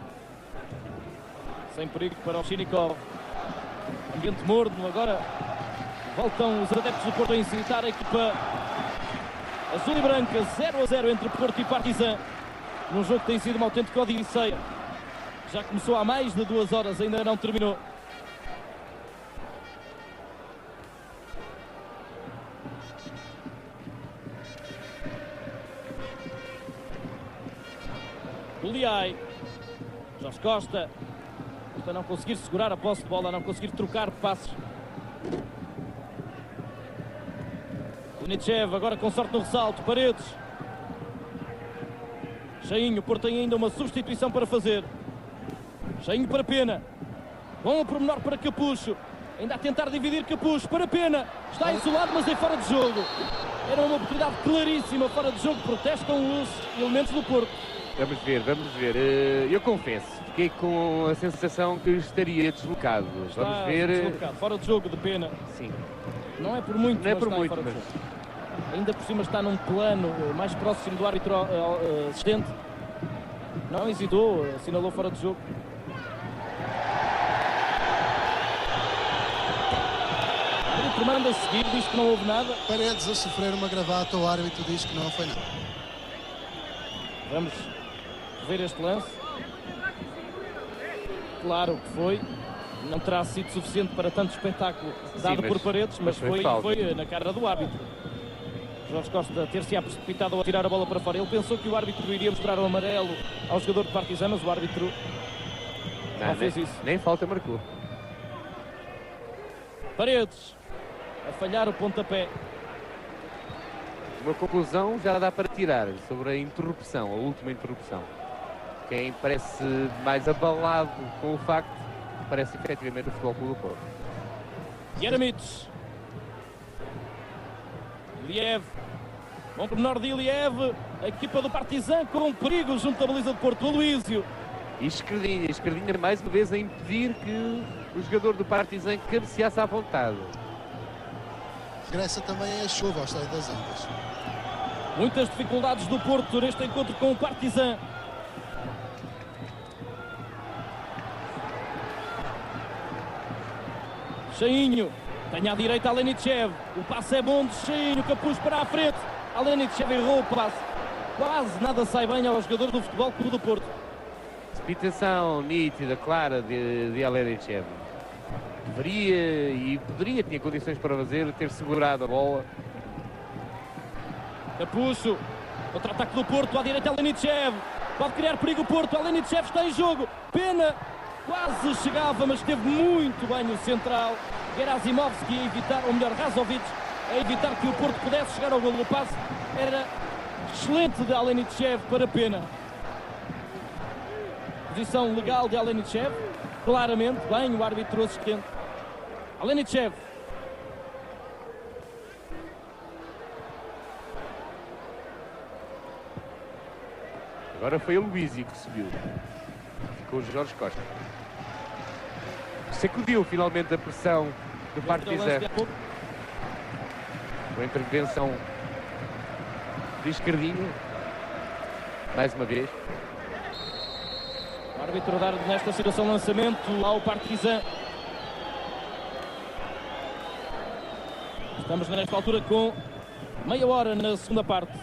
S1: Sem perigo para o Ovchinnikov. Ambiente morno, agora voltam os adeptos do Porto a incitar a equipa azul e branca. 0-0 entre Porto e Partizan, num jogo que tem sido uma autêntica odisseia. Já começou há mais de 2 horas, ainda não terminou. Uliai, Jorge Costa. A não conseguir segurar a posse de bola, a não conseguir trocar passes. Lenichev agora com sorte no ressalto. Paredes. Cheinho, o Porto tem ainda uma substituição para fazer. Cheinho para Pena. Bom pormenor para Capucho. Ainda a tentar dividir Capucho para Pena. Está isolado, mas é fora de jogo. Era uma oportunidade claríssima fora de jogo. Protestam os elementos do Porto.
S2: Vamos ver. Eu confesso, fiquei com a sensação que estaria deslocado. Vamos ver.
S1: Deslocado. Fora de jogo de Pena.
S2: Sim.
S1: Não é por muito,
S2: Não é por muito,
S1: mas ainda por cima está num plano mais próximo do árbitro assistente. Não hesitou, assinalou fora de jogo. O árbitro manda a seguir, diz que não houve nada.
S3: Paredes a sofrer uma gravata, o árbitro diz que não foi nada.
S1: Vamos ver este lance. Claro que foi. Não terá sido suficiente para tanto espetáculo dado por Paredes, mas foi na cara do árbitro. Jorge Costa ter-se precipitado a tirar a bola para fora. Ele pensou que o árbitro iria mostrar o amarelo ao jogador de Partizan, mas o árbitro não fez isso.
S2: Nem falta marcou.
S1: Paredes a falhar o pontapé.
S2: Uma conclusão já dá para tirar sobre a interrupção, a última interrupção. Quem parece mais abalado com o facto parece efetivamente o Futebol Clube do Porto.
S1: Jeremic. Iliev. Bom pormenor de Iliev. A equipa do Partizan com perigo junto da baliza de Porto. Aloísio.
S2: E Esquerdinha mais uma vez a impedir que o jogador do Partizan cabeceasse à vontade.
S3: Regressa também a chuva ao estádio das Antas.
S1: Muitas dificuldades do Porto neste encontro com o Partizan. Cheinho. Tem à direita Alenichev. O passe é bom de Cheinho. Capuz para a frente. Alenichev errou o passe. Quase nada sai bem ao jogador do Futebol Clube do Porto.
S2: Precipitação nítida, clara de Alenichev. Deveria e poderia, tinha condições para fazer, ter segurado a bola.
S1: Capucho. Contra-ataque do Porto. À direita Alenichev. Pode criar perigo o Porto. Alenichev está em jogo. Pena. Quase chegava, mas esteve muito bem o central. Gerazimovski a evitar, ou melhor, Razovic, a evitar que o Porto pudesse chegar ao golo. Do passe era excelente de Alenichev para Pena. Posição legal de Alenichev. Claramente, bem o árbitro assistente. Alenichev.
S2: Agora foi o Aloísio que subiu. Ficou o Jorge Costa. Sacudiu finalmente a pressão do Partizan. Com a intervenção de Esquerdinha. Mais uma vez.
S1: O árbitro dar nesta situação lançamento ao Partizan. Estamos nesta altura com meia hora na segunda parte.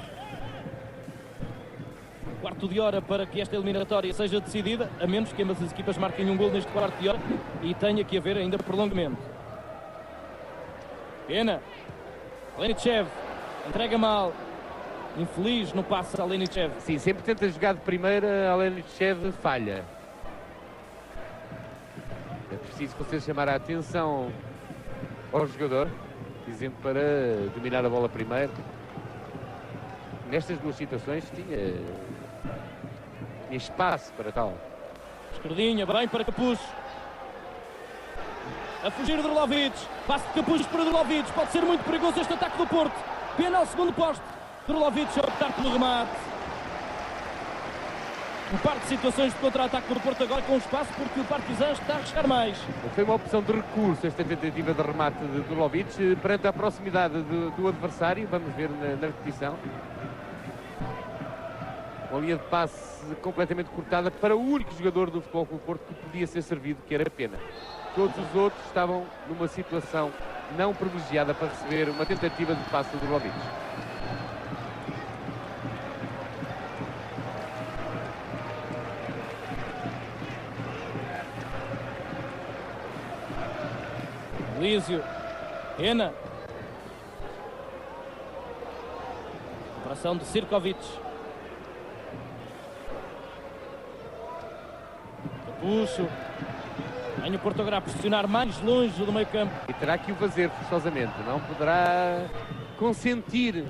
S1: Quarto de hora para que esta eliminatória seja decidida, a menos que ambas as equipas marquem um gol neste quarto de hora e tenha que haver ainda prolongamento. Pena. Alenichev entrega mal. Infeliz no passe a Alenichev.
S2: Sim, sempre tenta jogar de primeira, Alenichev falha. É preciso que você chamar a atenção ao jogador, dizendo para dominar a bola primeiro. Nestas duas situações tinha espaço para tal.
S1: Esquerdinha, bem para Capucho. A fugir de Drulovic. Passe de Capucho para Drulovic. Pode ser muito perigoso este ataque do Porto. Pena ao segundo posto. Drulovic a optar pelo remate. Um par de situações de contra-ataque do Porto agora com espaço, porque o Partizan está a arriscar mais.
S2: Foi uma opção de recurso esta tentativa de remate de Drulovic perante a proximidade do adversário. Vamos ver na repetição. Uma linha de passe completamente cortada para o único jogador do Futebol Clube do Porto que podia ser servido, que era Pena. Todos os outros estavam numa situação não privilegiada para receber uma tentativa de passe do Drulovic.
S1: Lísio. Pena. Operação de Sirkovic. Capucho. Vem o Porto agora a pressionar mais longe do meio campo.
S2: E terá que o fazer forçosamente. Não poderá consentir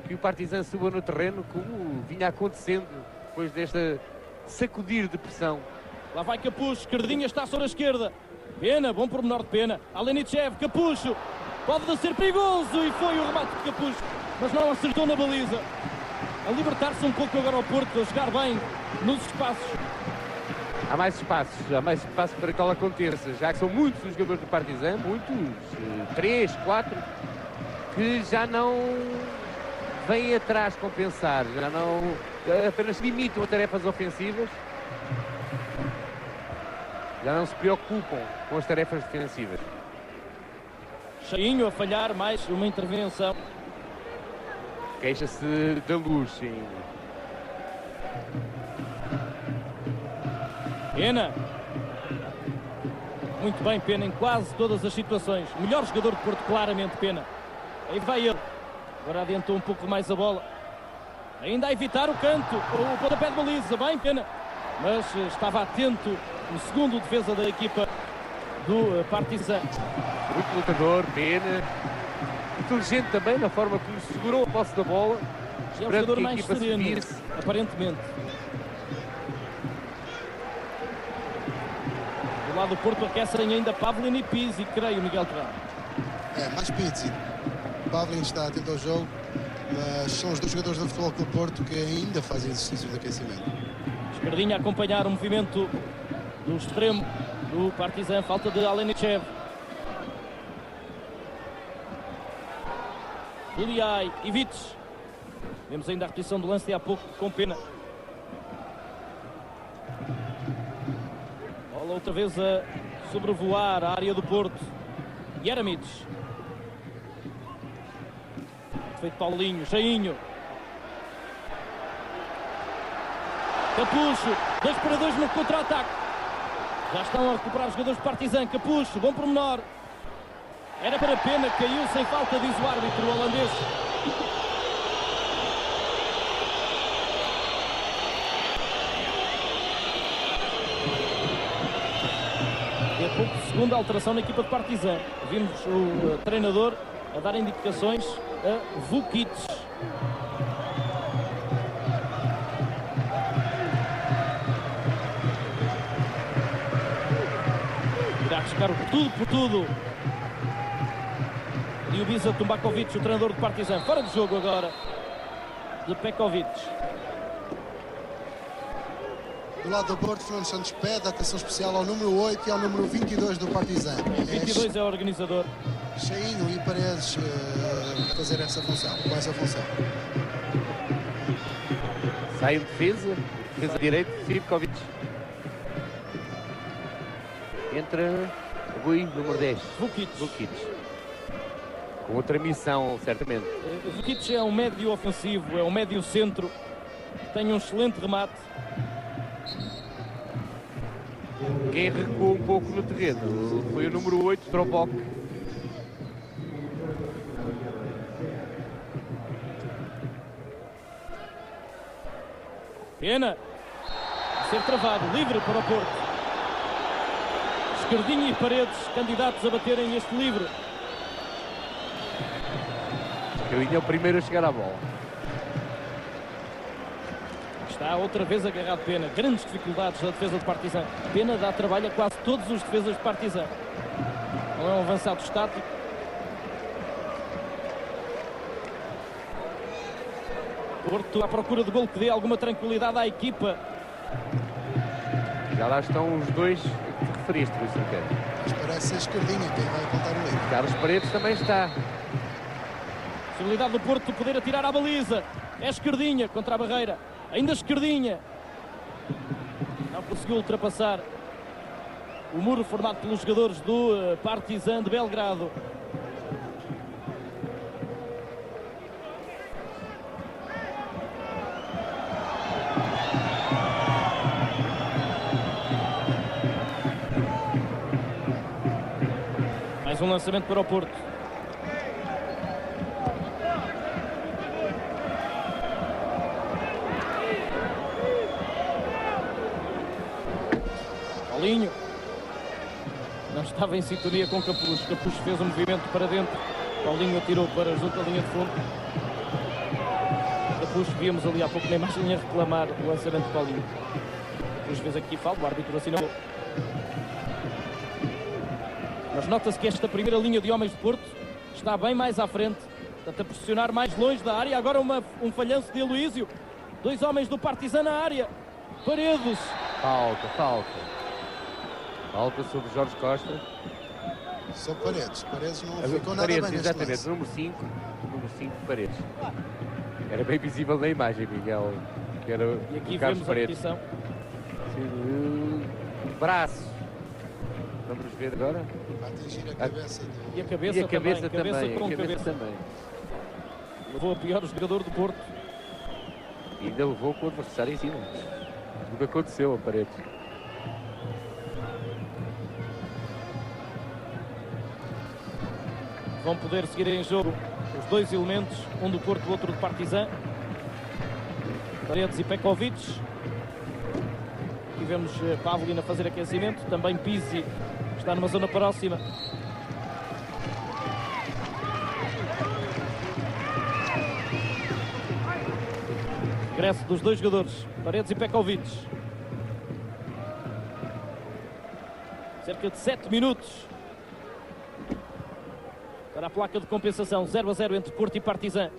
S2: que o Partizan suba no terreno como vinha acontecendo depois desta sacudir de pressão.
S1: Lá vai Capucho. Esquerdinha está sobre a esquerda. Pena, bom pormenor de Pena. Alenichev, Capucho. Pode ser perigoso e foi o remate de Capucho. Mas não acertou na baliza. A libertar-se um pouco agora ao Porto, a jogar bem nos espaços.
S2: Há mais espaço para que ela aconteça, já que são muitos os jogadores do Partizan, muitos, 3, 4, que já não vêm atrás compensar, já não apenas limitam a tarefas ofensivas, já não se preocupam com as tarefas defensivas.
S1: Cheinho a falhar, mais uma intervenção.
S2: Queixa-se da luz, sim.
S1: Pena. Muito bem, Pena em quase todas as situações. Melhor jogador de Porto, claramente, Pena. Aí vai ele. Agora adiantou um pouco mais a bola. Ainda a evitar o canto. O pontapé de baliza. Bem, Pena. Mas estava atento o segundo defesa da equipa do Partizan.
S2: Muito lutador, Pena. Inteligente também na forma como segurou a posse da bola.
S1: É o jogador mais sereno, aparentemente. Do lado do Porto aquecem ainda Pavlin e Pizzi, creio, Miguel Terrão.
S3: Mais Pizzi. Pavlin está atento ao jogo, mas são os dois jogadores do Futebol Clube Porto que ainda fazem exercícios de aquecimento.
S1: Esquerdinha a acompanhar o movimento do extremo do Partizan, falta de Alenichev. Iliai, Ivic. Vemos ainda a repetição do lance de há pouco com Pena. Bola outra vez a sobrevoar a área do Porto. Jeremic. Feito Paulinho, Jainho. Capucho, 2-2 no contra-ataque. Já estão a recuperar os jogadores do Partizan. Capucho, bom pormenor. Era para Pena, caiu sem falta, diz o árbitro holandês. E a pouco, segunda alteração na equipa de Partizan. Vimos o treinador a dar indicações a Vukic. Irá arriscar tudo por tudo. E o Bisa Tumbakovic, o treinador do Partizan, fora de jogo agora de Pekovic.
S3: Do lado do Porto, Fernando Santos pede atenção especial ao número 8 e ao número 22 do Partizan.
S1: 22 é o organizador.
S3: Cheinho e Paredes fazer essa função, com essa função.
S2: Sai em defesa direito, Sivkovic. Entra Rui, número 10. Vukic. Com outra missão, certamente.
S1: Vukic é um médio ofensivo, é um médio centro. Tem um excelente remate.
S2: Quem recuou um pouco no terreno foi o número 8, Trobok.
S1: Pena. A ser travado, livre para o Porto. Esquerdinha e Paredes, candidatos a baterem este livre.
S2: Esquerdinha é o primeiro a chegar à bola.
S1: Está outra vez agarrado Pena. Grandes dificuldades da defesa do Partizan. Pena dá trabalho a quase todos os defesas do Partizan. Não é um avançado estático. Porto à procura de gol que dê alguma tranquilidade à equipa.
S2: Já lá estão os dois que te referiste, Luís Ricardo.
S3: Mas parece ser Esquerdinha quem vai apontar o livro.
S2: Carlos Paredes também está.
S1: Possibilidade do Porto poder atirar à baliza. É Esquerdinha contra a barreira. Ainda Esquerdinha. Não conseguiu ultrapassar o muro formado pelos jogadores do Partizan de Belgrado. Mais um lançamento para o Porto. Paulinho. Não estava em sintonia com Capucho. Capucho fez um movimento para dentro. Paulinho atirou para junto à linha de fundo. Capucho, víamos ali há pouco na imagem a reclamar o lançamento de Paulinho. Capucho fez aqui falta, o árbitro assinou. Mas nota-se que esta primeira linha de homens de Porto está bem mais à frente, portanto a pressionar mais longe da área. Agora um falhanço de Aloísio. Dois homens do Partizan na área. Paredes.
S2: Falta sobre Jorge Costa.
S3: Sobre Paredes. Paredes não ficou nada
S2: Paredes,
S3: bem neste
S2: exatamente,
S3: lance.
S2: número 5 Paredes. Era bem visível na imagem, Miguel, que era
S1: E aqui
S2: o Carlos
S1: vemos
S2: Paredes.
S1: a repetição.
S2: Braço. Vamos ver agora.
S3: Vai atingir a cabeça do...
S1: E a cabeça,
S2: E a cabeça
S1: também.
S2: também.
S1: Cabeça com
S2: A cabeça
S1: cabeça.
S2: também.
S1: Levou a pior o jogador do Porto.
S2: E ainda levou com o adversário em cima. O que aconteceu a Paredes.
S1: Vão poder seguir em jogo os dois elementos, um do Porto e o outro do Partizan. Paredes e Pekovic. Aqui vemos Pavlin a fazer aquecimento, também Pizzi está numa zona próxima. Regresso dos dois jogadores, Paredes e Pekovic. Cerca de 7 minutos para a placa de compensação. 0-0 entre Porto e Partizan.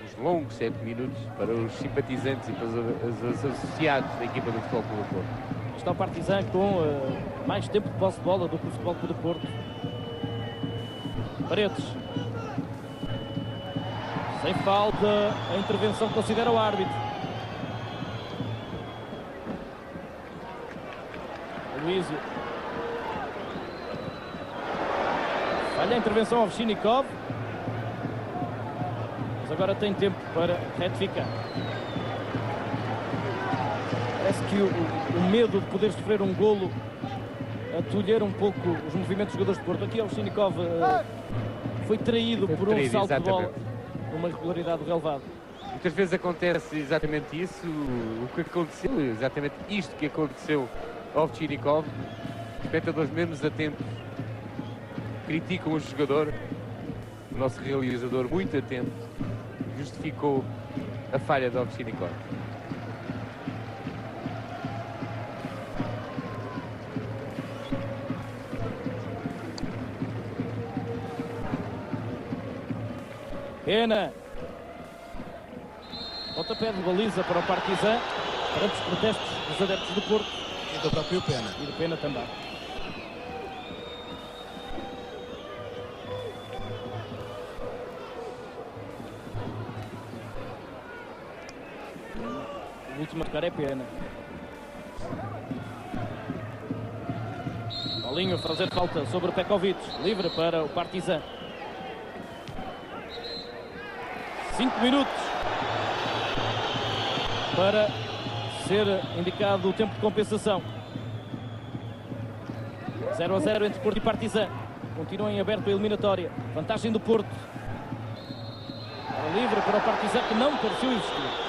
S2: Os longos 7 minutos para os simpatizantes e para os associados da equipa do Futebol Clube do Porto.
S1: Está o Partizan com mais tempo de posse de bola do que o Futebol Clube do Porto. Paredes. Sem falta, a intervenção que considera o árbitro. Luísio. Falha a intervenção ao Ovchinnikov. Mas agora tem tempo para retificar. Parece que o medo de poder sofrer um golo atulhar um pouco os movimentos dos jogadores de Porto. Aqui o Ovchinnikov foi traído por um salto de bola, uma irregularidade relevada.
S2: Muitas vezes acontece exatamente isso, o que aconteceu, exatamente isto que aconteceu ao Ovchinnikov. Espectadores menos atentos criticam o jogador. O nosso realizador, muito atento, justificou a falha do Ovchinnikov.
S1: Pena. Pontapé de baliza para o Partizan, perante os protestos dos adeptos do Porto.
S3: E do próprio Pena.
S1: E do Pena também. O último a tocar é Pena. Paulinho a fazer falta sobre o Pekovic. Livre para o Partizan. 5 minutos para ser indicado o tempo de compensação. 0-0 entre Porto e Partizan. Continua em aberto a eliminatória. Vantagem do Porto. Era livre para o Partizan, que não pareceu existir.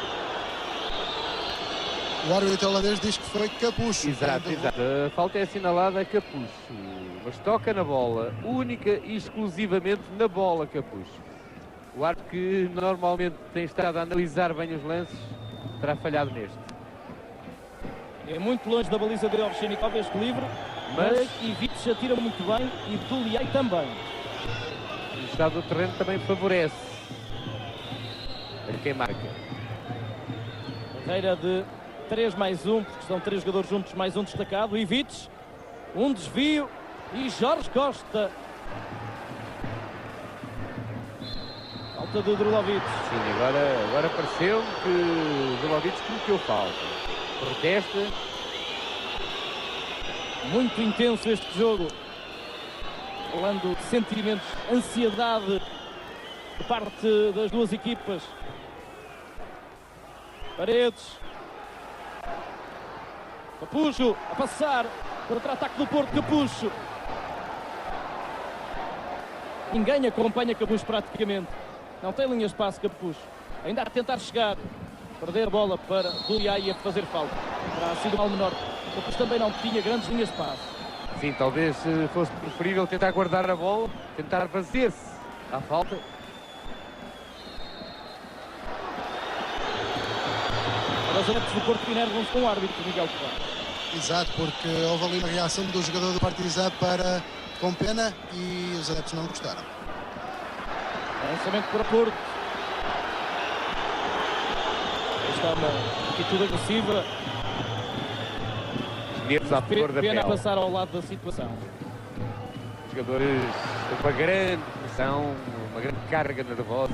S3: O árbitro holandês diz que foi Capucho.
S2: Exato. A falta é assinalada a Capucho. Mas toca na bola, única e exclusivamente na bola, Capucho. O árbitro, que normalmente tem estado a analisar bem os lances, terá falhado neste.
S1: É muito longe da baliza de Ovchinnikov este livre, mas Ivic atira muito bem e Duliei também.
S2: O estado do terreno também favorece a quem marca.
S1: Carreira de 3+1, porque estão 3 jogadores juntos, mais um destacado. Ivic, um desvio e Jorge Costa. Falta de Drulovic.
S2: Sim, agora pareceu que Drulovic cometeu falta. Protesta.
S1: Muito intenso este jogo. Falando de sentimentos, ansiedade por parte das duas equipas. Paredes. Capucho a passar. Contra-ataque do Porto. Capucho. Ninguém acompanha Capucho praticamente. Não tem linha de espaço, Capucho. Ainda a tentar chegar. Perder a bola para Duliei a fazer falta. Terá sido mal menor. Capucho também não tinha grandes linhas de espaço.
S2: Sim, talvez fosse preferível tentar guardar a bola, tentar fazer-se à falta.
S1: Para os adeptos do Porto, enervam-se com o árbitro, Miguel Correia.
S3: Exato, porque houve ali uma reação do jogador do Partizan com Pena e os adeptos não gostaram.
S1: Lançamento para Porto. Está uma atitude agressiva.
S2: Nervos à flor da
S1: Pena a
S2: pele.
S1: passar ao lado da situação.
S2: Jogadores com uma grande pressão, uma grande carga nervosa.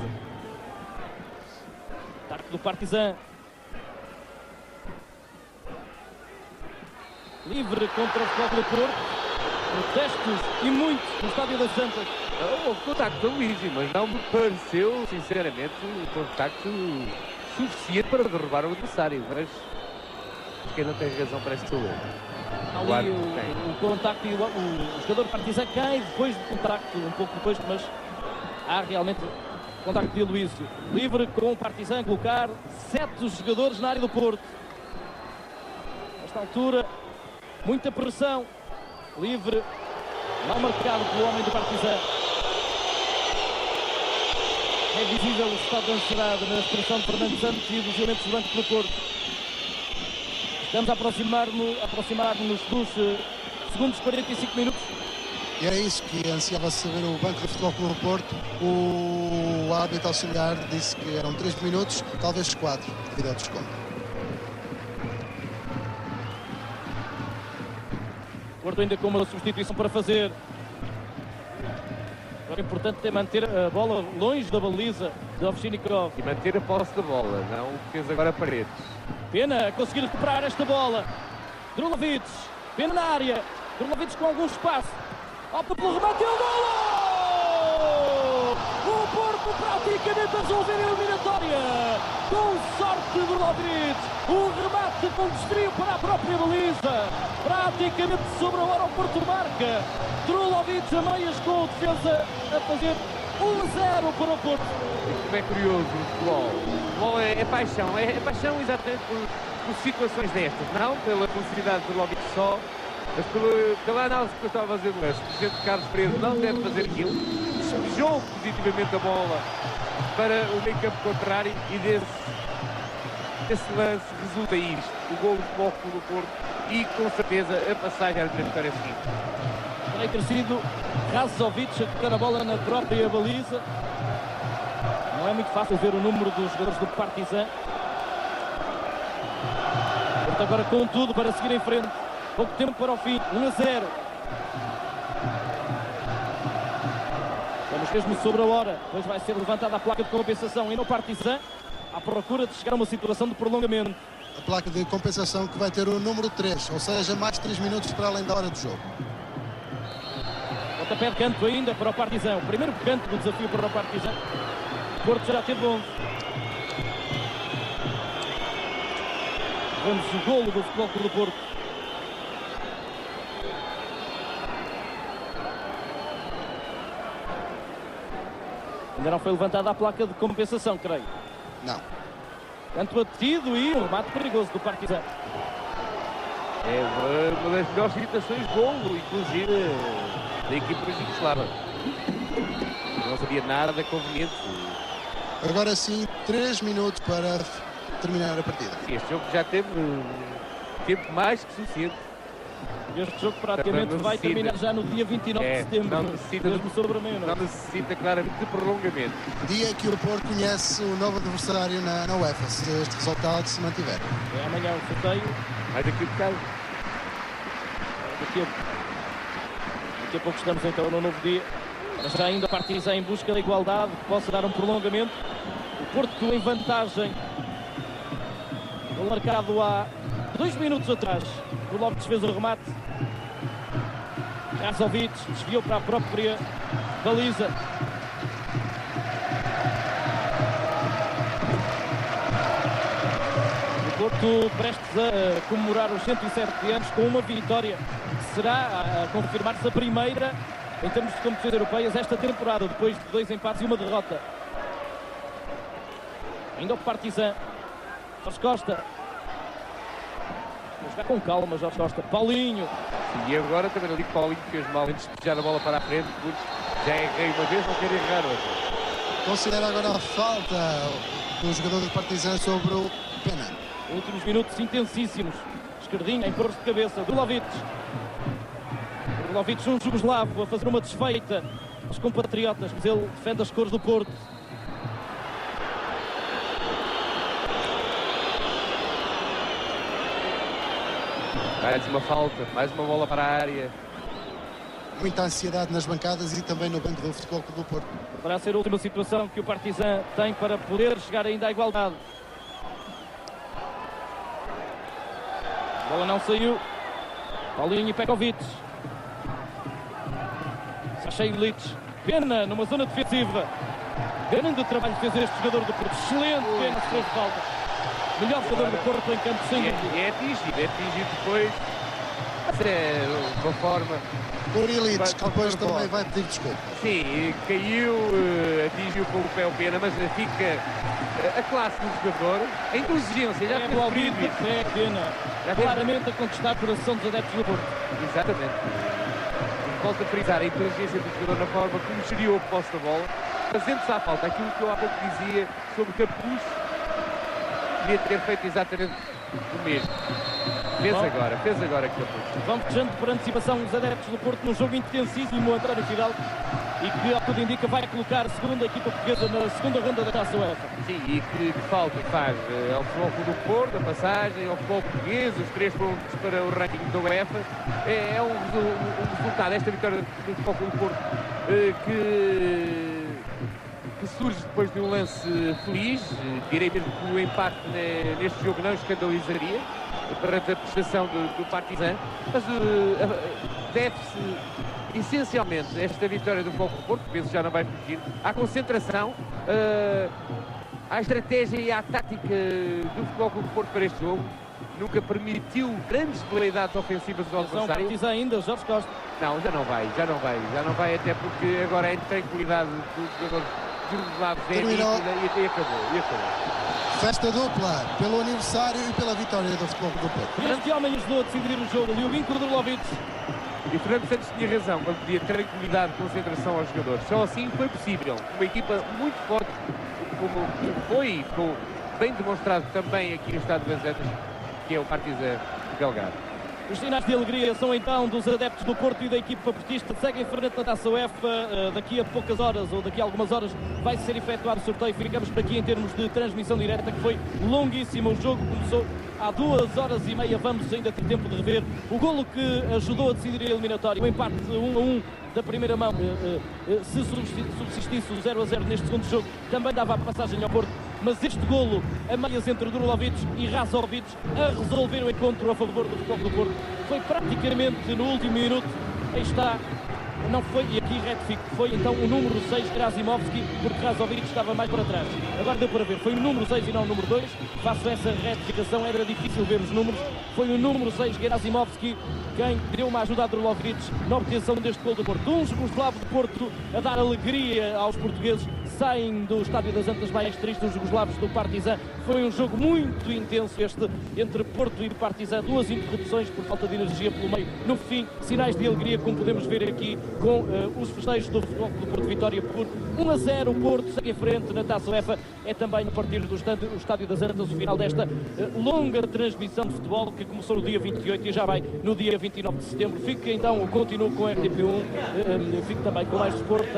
S1: Ataque do Partizan. Livre contra o Futebol do Porto. Protestos e muitos no Estádio das Santas.
S2: Houve contacto do Luísio, mas não me pareceu, sinceramente, um contacto suficiente para derrubar o adversário. Mas quem não tem razão parece que sou eu.
S1: Ali o contacto e o jogador Partizan cai depois do contacto, um pouco depois, mas há realmente contacto de Luísio. Livre com o Partizan, colocar 7 jogadores na área do Porto. Nesta altura, muita pressão. Livre, mal marcado pelo homem do Partizan. É visível o estado de ansiedade na expressão de Fernando Santos e dos elementos do banco do Porto. Estamos a aproximar-nos dos segundos, 45 minutos.
S3: E era isso que ansiava saber o Banco do Futebol Clube do Porto. O árbitro auxiliar disse que eram 3 minutos, talvez 4, devido ao desconto.
S1: Porto ainda com uma substituição para fazer. Agora o importante é manter a bola longe da baliza de Ovchinnikov.
S2: E manter a posse da bola, não fez agora Paredes.
S1: Pena conseguir recuperar esta bola. Drulovic, Pena na área. Drulovic com algum espaço. Opta pelo remate e o golo! O Porto praticamente a resolver a eliminatória. Com sorte de Drulovic. O remate com desvio para a própria baliza. Praticamente sobre a hora o Porto marca. Drulovic a meias com a defesa a fazer 1-0 para o Porto.
S2: Como é curioso o futebol. O futebol é paixão exatamente por situações destas. Não pela felicidade do Drulovic só, mas pela análise que eu estava a fazer do lance. O presidente Carlos Pereira não deve fazer aquilo. Despejou positivamente a bola para o meio campo contrário e desse lance resulta isto. O golo do Futebol Clube do Porto e com certeza a passagem à vitória seguinte.
S1: Vai ter sido Razovic a tocar a bola na própria baliza. Não é muito fácil ver o número dos jogadores do Partizan. Porto agora com tudo para seguir em frente. Pouco tempo para o fim, 1-0. Vamos mesmo sobre a hora. Depois vai ser levantada a placa de compensação e no Partizan à procura de chegar a uma situação de prolongamento.
S3: A placa de compensação que vai ter o número 3, ou seja, mais 3 minutos para além da hora do jogo.
S1: Pontapé de canto ainda para o Partizan. O primeiro canto do desafio para o Partizan. Porto já teve 11. Vemos o golo do Futebol Clube do Porto. Ainda não foi levantada a placa de compensação, creio.
S3: Não.
S1: Canto batido e um remate perigoso do Partizan.
S2: É uma das melhores situações de golo, inclusive da equipe jugoslava. Não sabia nada da conveniente.
S3: Agora sim, 3 minutos para terminar a partida.
S2: Este jogo já teve tempo mais que suficiente.
S1: Este jogo praticamente vai terminar já no dia 29 de setembro.
S2: Não necessita,
S1: mesmo sobre a meia-noite.
S2: não necessita claramente de prolongamento.
S3: Dia que o Porto conhece o novo adversário na UEFA, se este resultado se mantiver.
S1: É amanhã o sorteio.
S2: Mais aqui de casa.
S1: Daqui a pouco estamos então no novo dia. Mas já ainda a Partizan em busca da igualdade, que possa dar um prolongamento. O Porto em vantagem. Gol marcado há 2 minutos atrás. O Lopes fez o remate. Razovic desviou para a própria baliza. O Porto prestes a comemorar os 107 anos com uma vitória que será a confirmar-se a primeira em termos de competições europeias esta temporada, depois de 2 empates e uma derrota. Ainda o Partizan. Jorge Costa. Vou jogar com calma, Jorge Costa. Paulinho.
S2: E agora também não digo Paulinho que fez mal em despejar a bola para a frente, porque já errei uma vez, não quero errar outra.
S3: Considera agora a falta do jogador do Partizan sobre o Pena.
S1: Últimos minutos intensíssimos. Esquerdinha em cores de cabeça. Drulovic. Drulovic, um jugoslavo, a fazer uma desfeita aos compatriotas, mas ele defende as cores do Porto.
S2: Mais uma falta, mais uma bola para a área.
S3: Muita ansiedade nas bancadas e também no banco do Futebol Clube do Porto.
S1: Poderá ser a última situação que o Partizan tem para poder chegar ainda à igualdade. A bola não saiu. Paulinho e Pekovic. Sacha Ilic. Pena numa zona defensiva. Grande trabalho fez este jogador do Porto. Excelente Pena, se fez falta. Melhor jogador do Porto em campo, sem dúvida.
S2: É atingido depois. Mas é uma forma.
S3: O Ilic, que depois também vai pedir desculpa.
S2: Sim, caiu, atingiu com o pé o Pena, mas fica a classe do jogador, a inteligência, já
S1: É envolvido, é Pena. Claramente a conquistar o coração dos adeptos do Porto.
S2: Exatamente. Volto a frisar a inteligência do jogador na forma como geriu a posse da bola, fazendo-se à falta aquilo que eu há pouco dizia sobre o Capuz. Devia ter feito exatamente do mesmo. Fez agora que aposto.
S1: Vão fechando por antecipação os adeptos do Porto num jogo intensíssimo, António Fidalgo, e que, ao que tudo indica, vai colocar a segunda equipa portuguesa na segunda ronda da Taça UEFA.
S2: Sim, e que falta faz ao Futebol Clube do Porto, a passagem, ao futebol português, os 3 pontos para o ranking da UEFA. É um resultado, esta vitória do Futebol Clube do Porto, que surge depois de um lance feliz. Direi mesmo que o empate neste jogo não escandalizaria para a prestação do Partizan, mas deve-se essencialmente esta vitória do Futebol Clube do Porto, penso que já não vai repetir, à concentração, à estratégia e à tática do Futebol Clube do Porto para este jogo. Nunca permitiu grandes qualidades ofensivas do adversário.
S1: Partizan ainda, Jorge Costa.
S2: Não, já não vai, até porque agora é a tranquilidade dos jogadores Jugoslávos e acabou.
S3: Festa dupla pelo aniversário e pela vitória do Futebol Clube do Porto.
S1: Este homem ajudou a decidir o jogo, Ljubin Kurdulovic.
S2: E Fernando Santos tinha razão quando pedia tranquilidade e concentração aos jogadores. Só assim foi possível. Uma equipa muito forte, como foi bem demonstrado também aqui no Estádio das Antas, que é o Partizan de Belgrado.
S1: Os sinais de alegria são então dos adeptos do Porto e da equipa portista. Seguem em frente na Taça UEFA. Daqui a poucas horas, ou daqui a algumas horas, vai ser efetuado o sorteio. Ficamos por aqui em termos de transmissão direta, que foi longuíssimo. O jogo começou há 2h30. Vamos ainda ter tempo de rever o golo que ajudou a decidir a eliminatória. O empate 1-1 da primeira mão, se subsistisse o 0-0 neste segundo jogo, também dava a passagem ao Porto. Mas este golo, a meias entre Durovic e Razovic, a resolver o encontro a favor do Futebol do Porto, foi praticamente no último minuto. Aí está, não foi, e aqui retifico, foi então o número 6, Gerazimovski, porque Razovic estava mais para trás. Agora deu para ver, foi o número 6 e não o número 2. Faço essa retificação, era difícil ver os números. Foi o número 6, Gerazimovski, quem deu uma ajuda a Durovic na obtenção deste gol do Porto. Um jugoslavo de Porto a dar alegria aos portugueses. Saem do Estádio das Antas mais tristes os jugoslavos do Partizan. Foi um jogo muito intenso este entre Porto e Partizan. 2 interrupções por falta de energia pelo meio. No fim, sinais de alegria, como podemos ver aqui com os festejos do Futebol Clube do Porto. Vitória por 1-0. O Porto segue em frente na Taça UEFA. É também a partir do Estádio das Antas o final desta longa transmissão de futebol que começou no dia 28 e já vai no dia 29 de setembro. Fica então, continuo com a RTP1. Fico também com mais desporto.